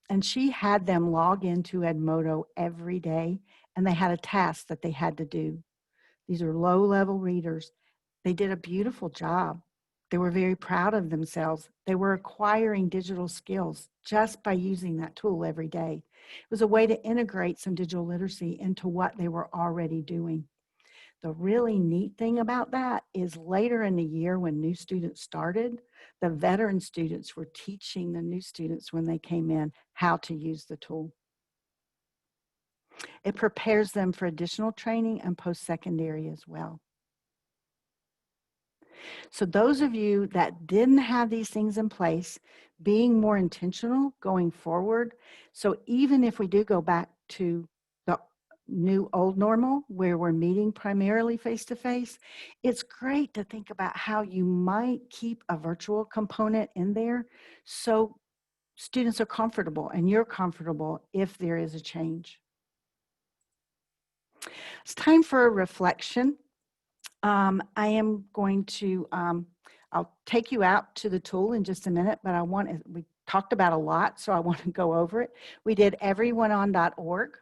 and she had them log into Edmodo every day, and they had a task that they had to do. These are low-level readers. They did a beautiful job. They were very proud of themselves. They were acquiring digital skills just by using that tool every day. It was a way to integrate some digital literacy into what they were already doing. The really neat thing about that is later in the year when new students started, the veteran students were teaching the new students when they came in how to use the tool. It prepares them for additional training and post-secondary as well. So those of you that didn't have these things in place, being more intentional going forward. So even if we do go back to the new old normal where we're meeting primarily face-to-face, it's great to think about how you might keep a virtual component in there so students are comfortable and you're comfortable if there is a change. It's time for a reflection. I am going to, I'll take you out to the tool in just a minute, but we talked about a lot, so I want to go over it. We did everyoneon.org.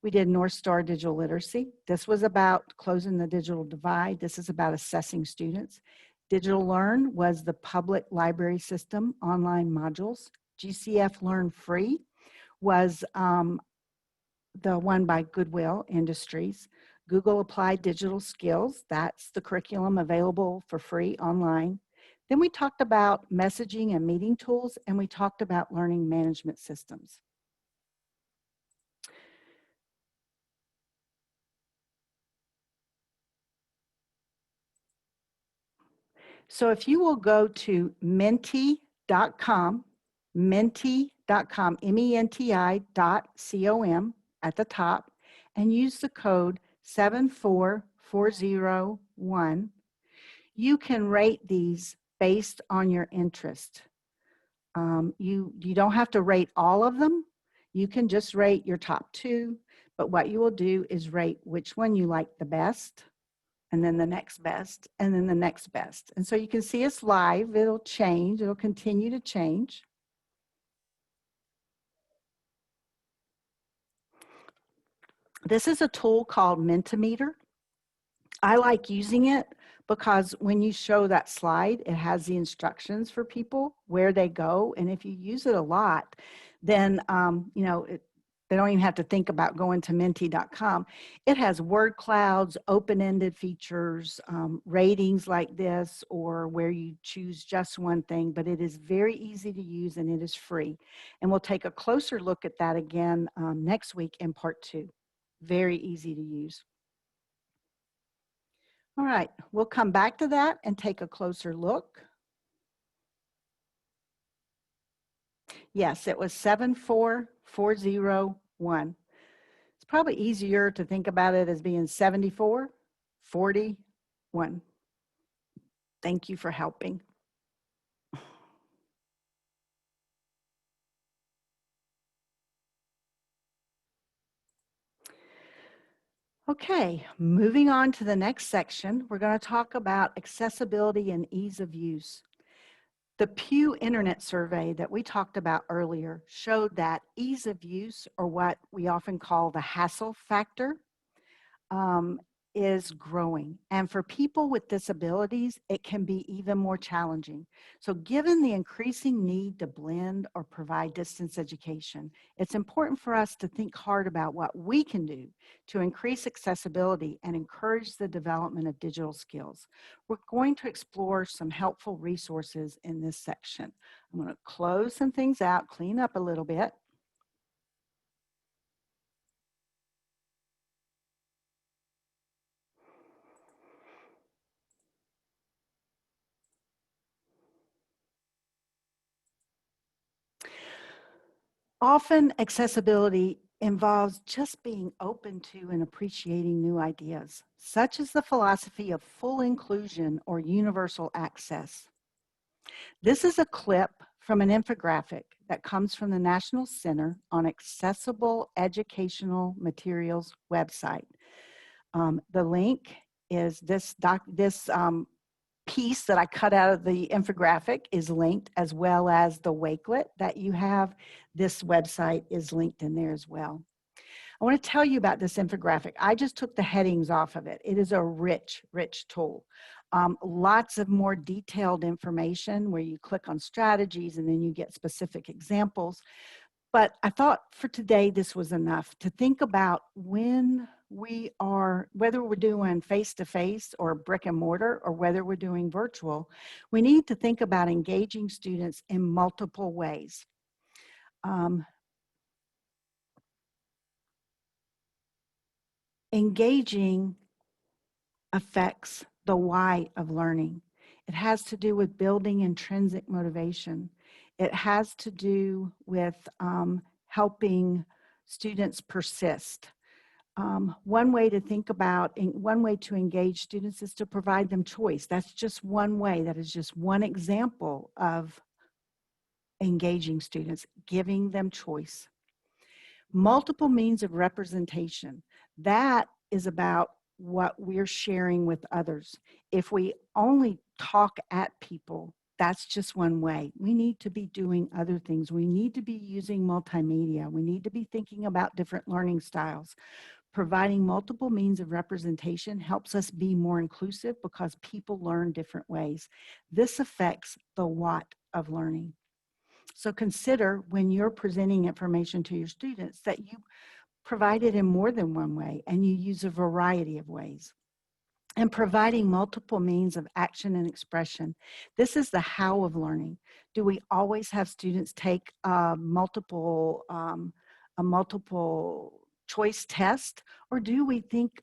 We did North Star Digital Literacy. This was about closing the digital divide. This is about assessing students. Digital Learn was the public library system, online modules. GCF Learn Free was the one by Goodwill Industries. Google Applied Digital Skills, that's the curriculum available for free online. Then we talked about messaging and meeting tools, and we talked about learning management systems. So if you will go to menti.com, menti.com, menti.com at the top, and use the code 74401, you can rate these based on your interest. You don't have to rate all of them. You can just rate your top 2, but what you will do is rate which one you like the best, and then the next best, and then the next best. And so you can see us live. It'll change. It'll continue to change. This is a tool called Mentimeter. I like using it because when you show that slide, it has the instructions for people where they go. And if you use it a lot, then, you know, they don't even have to think about going to menti.com. It has word clouds, open-ended features, ratings like this, or where you choose just one thing, but it is very easy to use and it is free. And we'll take a closer look at that again next week in part 2. Very easy to use. All right, we'll come back to that and take a closer look. Yes, it was 74401. It's probably easier to think about it as being 7441. Thank you for helping. Okay, moving on to the next section, we're going to talk about accessibility and ease of use. The Pew Internet Survey that we talked about earlier showed that ease of use, or what we often call the hassle factor, is growing. And for people with disabilities, it can be even more challenging. So given the increasing need to blend or provide distance education, it's important for us to think hard about what we can do to increase accessibility and encourage the development of digital skills. We're going to explore some helpful resources in this section. I'm going to close some things out, clean up a little bit. Often accessibility involves just being open to and appreciating new ideas, such as the philosophy of full inclusion or universal access. This is a clip from an infographic that comes from the National Center on Accessible Educational Materials website. The link is this piece that I cut out of the infographic is linked, as well as the Wakelet that you have. This website is linked in there as well. I want to tell you about this infographic. I just took the headings off of it. It is a rich, rich tool. Lots of more detailed information where you click on strategies and then you get specific examples. But I thought for today, this was enough to think about when whether we're doing face-to-face or brick and mortar, or whether we're doing virtual, we need to think about engaging students in multiple ways. Engaging affects the why of learning. It has to do with building intrinsic motivation. It has to do with helping students persist. One way to think about, one way to engage students is to provide them choice. That's just one way. That is just one example of engaging students, giving them choice. Multiple means of representation. That is about what we're sharing with others. If we only talk at people, that's just one way. We need to be doing other things. We need to be using multimedia. We need to be thinking about different learning styles. Providing multiple means of representation helps us be more inclusive because people learn different ways. This affects the what of learning. So consider when you're presenting information to your students that you provide it in more than one way and you use a variety of ways. And providing multiple means of action and expression. This is the how of learning. Do we always have students take a multiple choice test, or do we think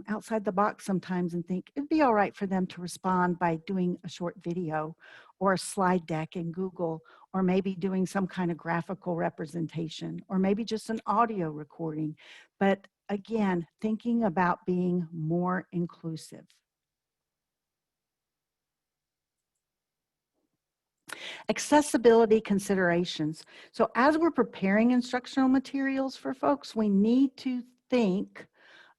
outside the box sometimes and think it'd be all right for them to respond by doing a short video or a slide deck in Google, or maybe doing some kind of graphical representation, or maybe just an audio recording? But again, thinking about being more inclusive. Accessibility considerations. So as we're preparing instructional materials for folks, we need to think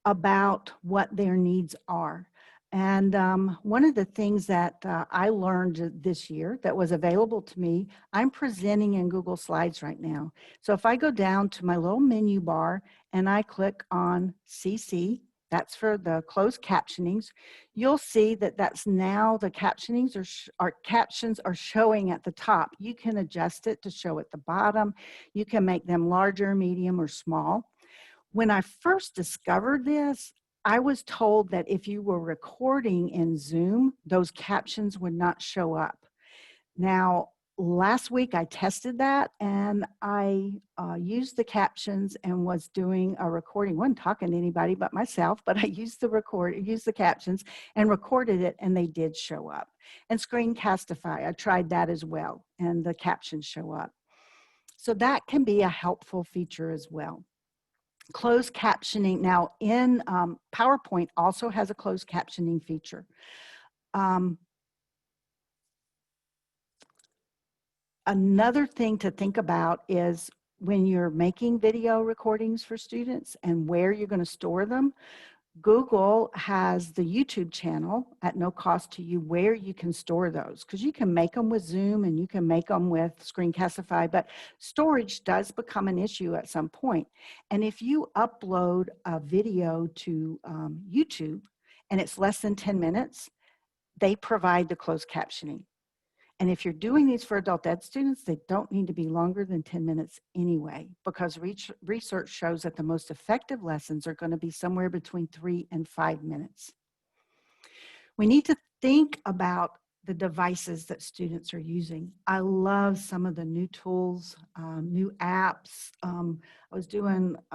about what their needs are. And one of the things that I learned this year that was available to me, I'm presenting in Google Slides right now. So if I go down to my little menu bar and I click on CC, that's for the closed captionings, you'll see that that's now the captionings captions are showing at the top. You can adjust it to show at the bottom. You can make them larger, medium, or small. When I first discovered this, I was told that if you were recording in Zoom, those captions would not show up. Now, last week I tested that and I used the captions and was doing a recording. I wasn't talking to anybody but myself, but I used the captions and recorded it, and they did show up. And Screencastify, I tried that as well, and the captions show up. So that can be a helpful feature as well. Closed captioning. Now in PowerPoint also has a closed captioning feature. Another thing to think about is when you're making video recordings for students and where you're going to store them. Google has the YouTube channel at no cost to you where you can store those, because you can make them with Zoom and you can make them with Screencastify, but storage does become an issue at some point. And if you upload a video to YouTube and it's less than 10 minutes, they provide the closed captioning. And if you're doing these for adult ed students, they don't need to be longer than 10 minutes anyway, because research shows that the most effective lessons are going to be somewhere between 3 and 5 minutes. We need to think about the devices that students are using. I love some of the new tools, new apps. I was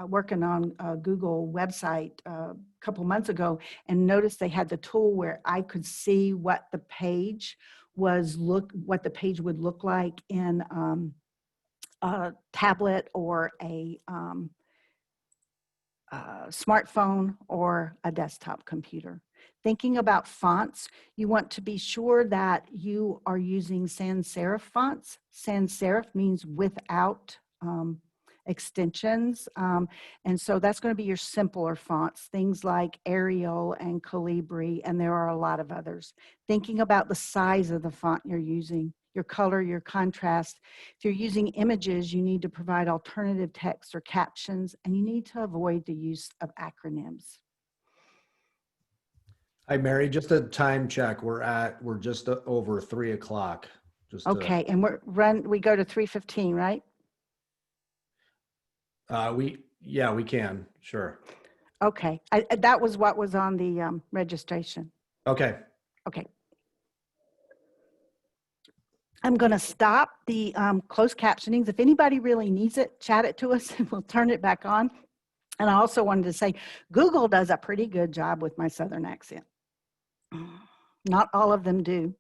working on a Google website a couple months ago and noticed they had the tool where I could see what the page what the page would look like in a tablet or a smartphone or a desktop computer. Thinking about fonts, you want to be sure that you are using sans serif fonts. Sans serif means without extensions. And so that's going to be your simpler fonts, things like Arial and Calibri, and there are a lot of others. Thinking about the size of the font you're using, your color, your contrast. If you're using images, you need to provide alternative text or captions, and you need to avoid the use of acronyms. Hi, Mary, just a time check. We're just over 3 o'clock. Okay, and we go to 3:15, right? We can, sure. Okay, that was what was on the registration. Okay. Okay. I'm going to stop the closed captionings. If anybody really needs it, chat it to us and we'll turn it back on. And I also wanted to say, Google does a pretty good job with my Southern accent. Not all of them do.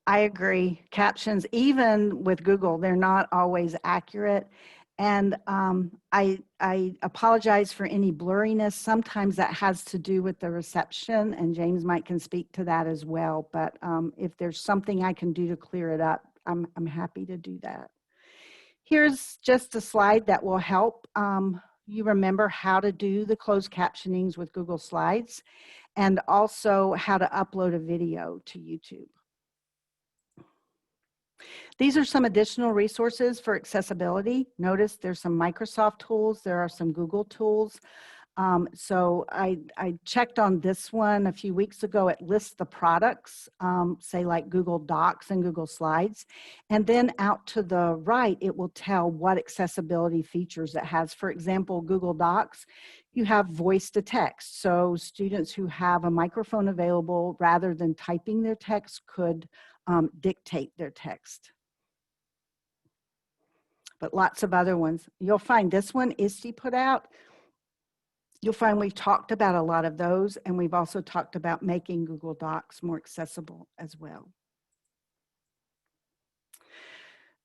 I agree. Captions, even with Google, they're not always accurate. And I apologize for any blurriness. Sometimes that has to do with the reception, and James might can speak to that as well. But if there's something I can do to clear it up, I'm happy to do that. Here's just a slide that will help you remember how to do the closed captionings with Google Slides, and also how to upload a video to YouTube. These are some additional resources for accessibility. Notice there's some Microsoft tools, there are some Google tools. So I checked on this one a few weeks ago. It lists the products, say like Google Docs and Google Slides. And then out to the right, it will tell what accessibility features it has. For example, Google Docs, you have voice to text. So students who have a microphone available, rather than typing their text, could dictate their text. But lots of other ones. You'll find this one, ISTE put out. You'll find we've talked about a lot of those, and we've also talked about making Google Docs more accessible as well.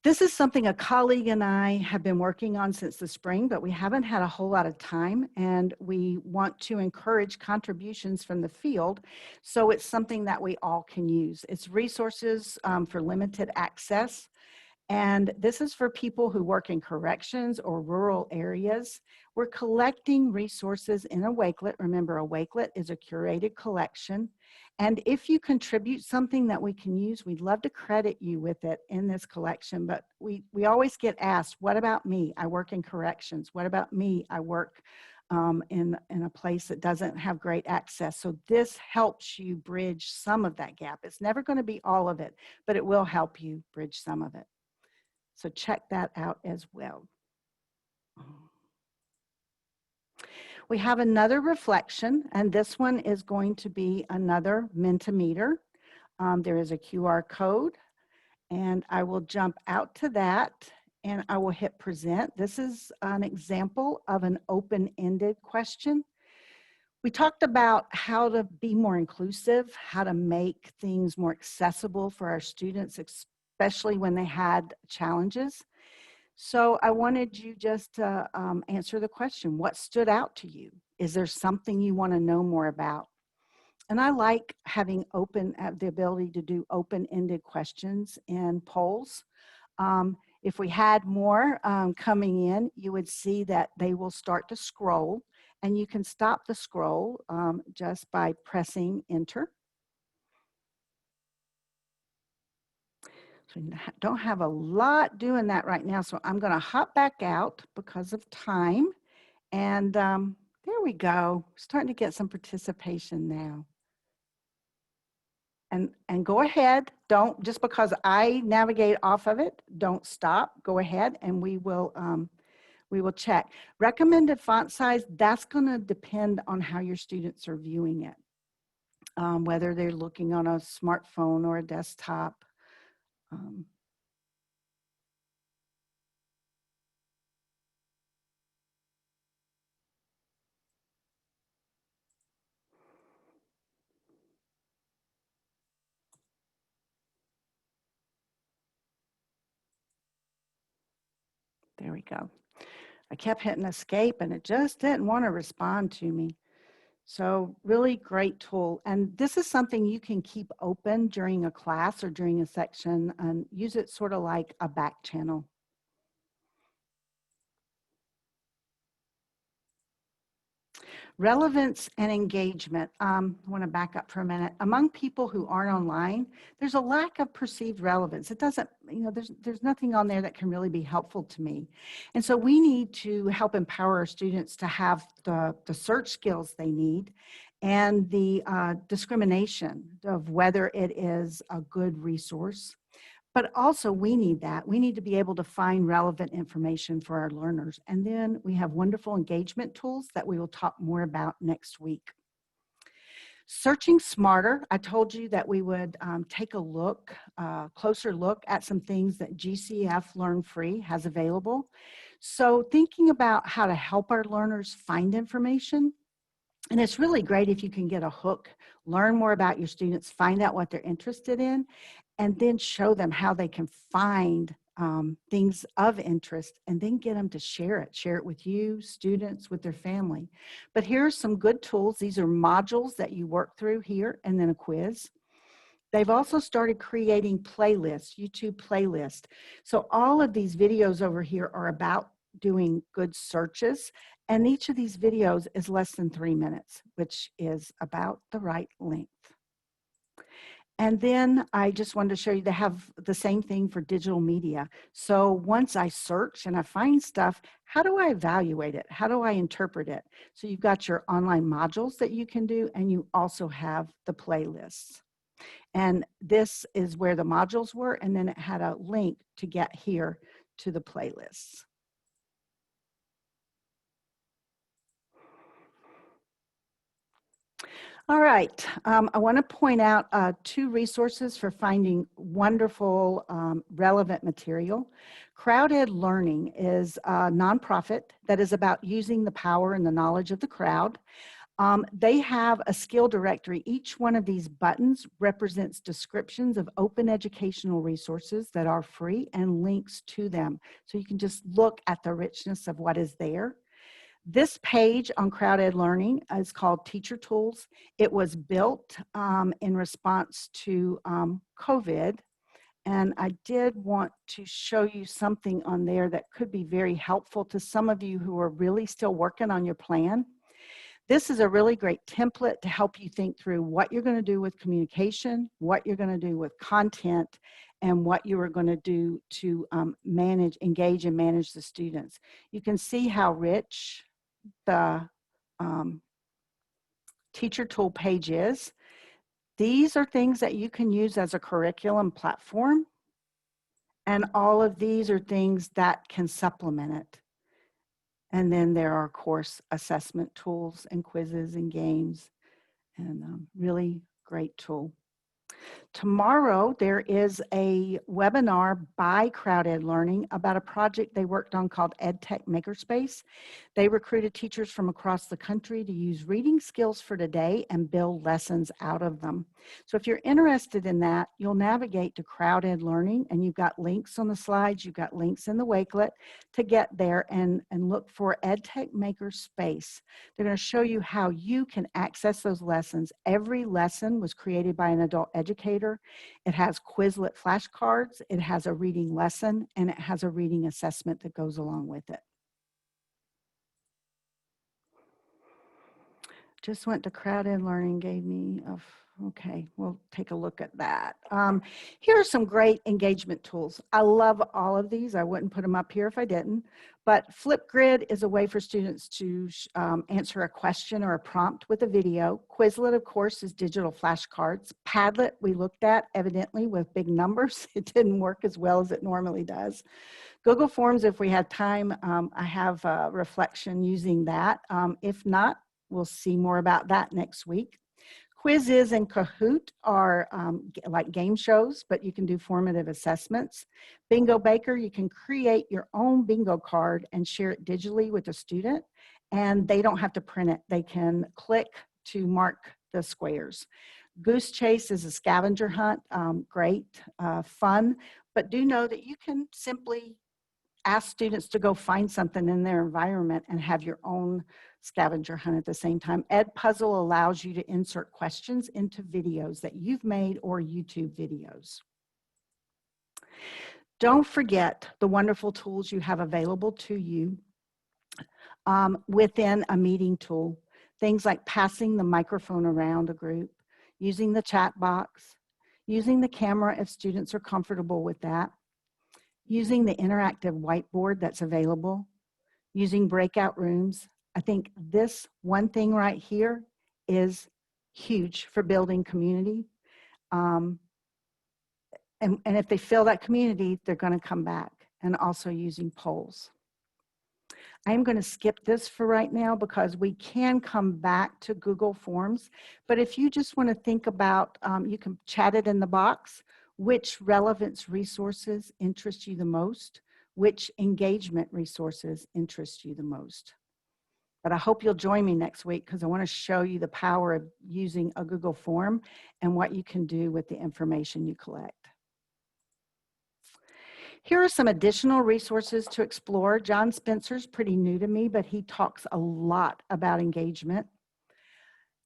This is something a colleague and I have been working on since the spring, but we haven't had a whole lot of time, and we want to encourage contributions from the field, so it's something that we all can use. It's resources for limited access. And this is for people who work in corrections or rural areas. We're collecting resources in a wakelet. Remember, a wakelet is a curated collection. And if you contribute something that we can use, we'd love to credit you with it in this collection. But we always get asked, what about me? I work in corrections. What about me? I work in a place that doesn't have great access. So this helps you bridge some of that gap. It's never going to be all of it, but it will help you bridge some of it. So check that out as well. We have another reflection, and this one is going to be another Mentimeter. There is a QR code, and I will jump out to that, and I will hit present. This is an example of an open-ended question. We talked about how to be more inclusive, how to make things more accessible for our students, especially when they had challenges. So I wanted you just to answer the question, what stood out to you? Is there something you want to know more about? And I like having the ability to do open-ended questions in polls. If we had more coming in, you would see that they will start to scroll, and you can stop the scroll just by pressing enter. So we don't have a lot doing that right now, so I'm going to hop back out because of time. And there we go. Starting to get some participation now. And go ahead. Don't, just because I navigate off of it, don't stop. Go ahead, and we will check. Recommended font size, that's going to depend on how your students are viewing it, whether they're looking on a smartphone or a desktop. There we go. I kept hitting escape and it just didn't want to respond to me. So really great tool. And this is something you can keep open during a class or during a section and use it sort of like a back channel. Relevance and engagement. I want to back up for a minute. Among people who aren't online, there's a lack of perceived relevance. It doesn't, there's nothing on there that can really be helpful to me. And so we need to help empower our students to have the search skills they need and the discrimination of whether it is a good resource. But also we need that. We need to be able to find relevant information for our learners. And then we have wonderful engagement tools that we will talk more about next week. Searching smarter, I told you that we would take a look, closer look at some things that GCF Learn Free has available. So thinking about how to help our learners find information. And it's really great if you can get a hook, learn more about your students, find out what they're interested in, and then show them how they can find things of interest, and then get them to share it with you, students, with their family. But here are some good tools. These are modules that you work through here, and then a quiz. They've also started creating playlists, YouTube playlists. So all of these videos over here are about doing good searches, and each of these videos is less than 3 minutes, which is about the right length. And then I just wanted to show you they have the same thing for digital media. So once I search and I find stuff, how do I evaluate it? How do I interpret it? So you've got your online modules that you can do, and you also have the playlists. And this is where the modules were, and then it had a link to get here to the playlists. All right, I want to point out 2 resources for finding wonderful, relevant material. CrowdEd Learning is a nonprofit that is about using the power and the knowledge of the crowd. They have a skill directory. Each one of these buttons represents descriptions of open educational resources that are free and links to them. So you can just look at the richness of what is there. This page on CrowdEd Learning is called Teacher Tools. It was built in response to COVID. And I did want to show you something on there that could be very helpful to some of you who are really still working on your plan. This is a really great template to help you think through what you're going to do with communication, what you're going to do with content, and what you are going to do to engage and manage the students. You can see how rich the teacher tool page is. These are things that you can use as a curriculum platform, and all of these are things that can supplement it. And then there are course assessment tools and quizzes and games, and really great tool. Tomorrow, there is a webinar by CrowdEd Learning about a project they worked on called EdTech Makerspace. They recruited teachers from across the country to use reading skills for today and build lessons out of them. So if you're interested in that, you'll navigate to CrowdEd Learning, and you've got links on the slides, you've got links in the Wakelet to get there and look for EdTech Makerspace. They're going to show you how you can access those lessons. Every lesson was created by an adult educator. It has Quizlet flashcards, it has a reading lesson, and it has a reading assessment that goes along with it. Just went to CrowdEd Learning, gave me okay, we'll take a look at that. Here are some great engagement tools. I love all of these. I wouldn't put them up here if I didn't. But Flipgrid is a way for students to answer a question or a prompt with a video. Quizlet, of course, is digital flashcards. Padlet, we looked at, evidently, with big numbers. It didn't work as well as it normally does. Google Forms, if we had time, I have a reflection using that. If not, we'll see more about that next week. Quizzes and Kahoot are like game shows, but you can do formative assessments. Bingo Baker, you can create your own bingo card and share it digitally with a student, and they don't have to print it. They can click to mark the squares. Goose Chase is a scavenger hunt, great, fun, but do know that you can simply ask students to go find something in their environment and have your own scavenger hunt at the same time. Edpuzzle allows you to insert questions into videos that you've made or YouTube videos. Don't forget the wonderful tools you have available to you within a meeting tool. Things like passing the microphone around a group, using the chat box, using the camera if students are comfortable with that, using the interactive whiteboard that's available, using breakout rooms. I think this one thing right here is huge for building community. And if they feel that community, they're going to come back, and also using polls. I'm going to skip this for right now because we can come back to Google Forms. But if you just want to think about, you can chat it in the box, which relevance resources interest you the most, which engagement resources interest you the most. But I hope you'll join me next week because I want to show you the power of using a Google form and what you can do with the information you collect. Here are some additional resources to explore. John Spencer's pretty new to me, but he talks a lot about engagement.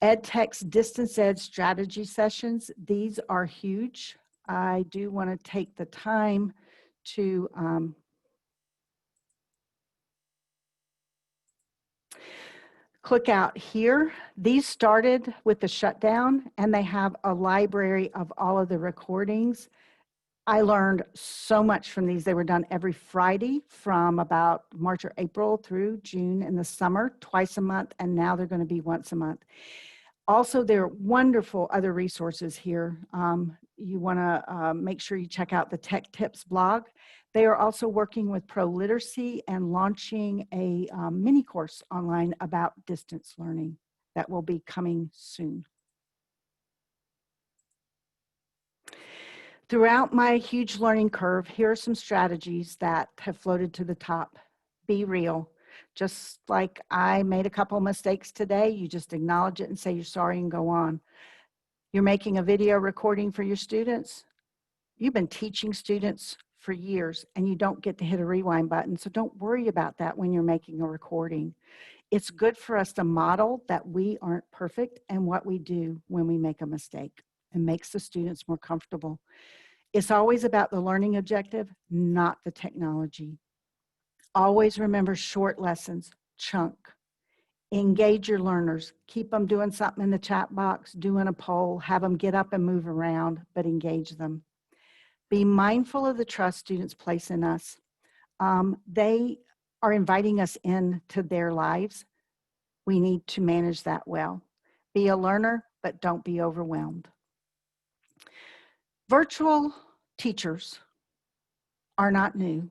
EdTech's distance ed strategy sessions, these are huge. I do want to take the time to click out here. These started with the shutdown, and they have a library of all of the recordings. I learned so much from these. They were done every Friday from about March or April through June in the summer, twice a month, and now they're going to be once a month. Also, there are wonderful other resources here. You want to make sure you check out the Tech Tips blog. They are also working with Pro Literacy and launching a mini course online about distance learning that will be coming soon. Throughout my huge learning curve, here are some strategies that have floated to the top. Be real. Just like I made a couple of mistakes today, you just acknowledge it and say you're sorry and go on. You're making a video recording for your students. You've been teaching students for years and you don't get to hit a rewind button, so don't worry about that when you're making a recording. It's good for us to model that we aren't perfect and what we do when we make a mistake. It makes the students more comfortable. It's always about the learning objective, not the technology. Always remember short lessons, chunk. Engage your learners. Keep them doing something in the chat box, doing a poll, have them get up and move around, but engage them. Be mindful of the trust students place in us. They are inviting us into their lives. We need to manage that well. Be a learner, but don't be overwhelmed. Virtual teachers are not new.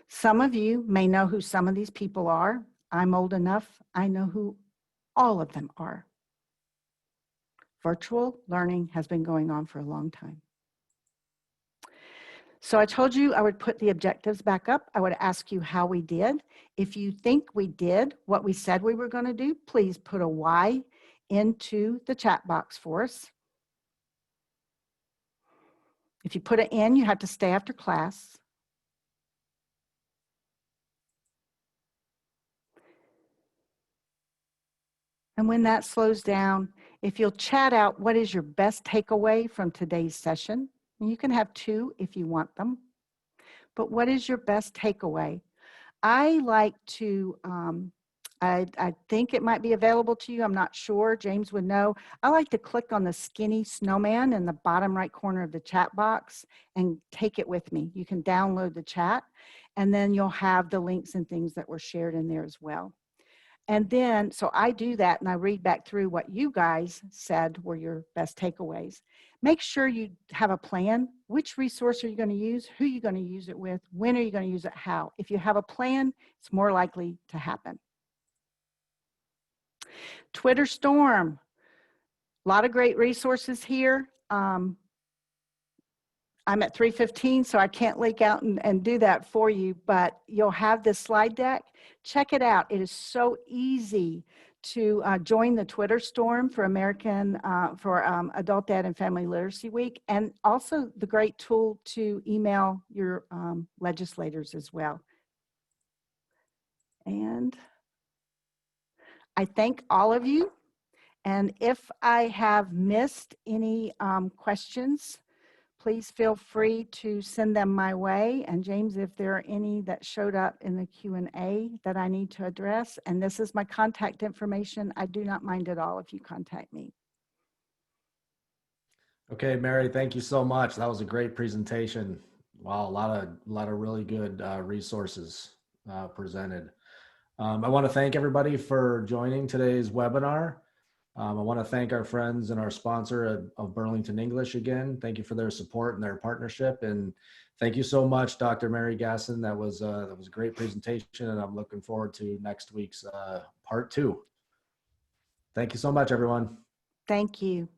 Some of you may know who some of these people are. I'm old enough, I know who all of them are. Virtual learning has been going on for a long time. So I told you I would put the objectives back up. I would ask you how we did. If you think we did what we said we were going to do, please put a Y into the chat box for us. If you put an N, you have to stay after class. And when that slows down, if you'll chat out what is your best takeaway from today's session, and you can have two if you want them, but what is your best takeaway? I like to, I think it might be available to you, I'm not sure, James would know. I like to click on the skinny snowman in the bottom right corner of the chat box and take it with me. You can download the chat and then you'll have the links and things that were shared in there as well. And then, so I do that and I read back through what you guys said were your best takeaways. Make sure you have a plan. Which resource are you going to use? Who are you going to use it with? When are you going to use it? How? If you have a plan, it's more likely to happen. Twitter Storm. A lot of great resources here. I'm at 3:15, so I can't leak out and do that for you, but you'll have this slide deck. Check it out. It is so easy to join the Twitter Storm for Adult Ed and Family Literacy Week, and also the great tool to email your legislators as well. And I thank all of you. And if I have missed any questions, please feel free to send them my way. And James, if there are any that showed up in the Q&A that I need to address, and this is my contact information, I do not mind at all if you contact me. Okay, Mary, thank you so much. That was a great presentation. Wow, a lot of really good resources presented. I want to thank everybody for joining today's webinar. I want to thank our friends and our sponsor of Burlington English again. Thank you for their support and their partnership. And thank you so much, Dr. Mary Gaston. That was a great presentation, and I'm looking forward to next week's part 2. Thank you so much, everyone. Thank you.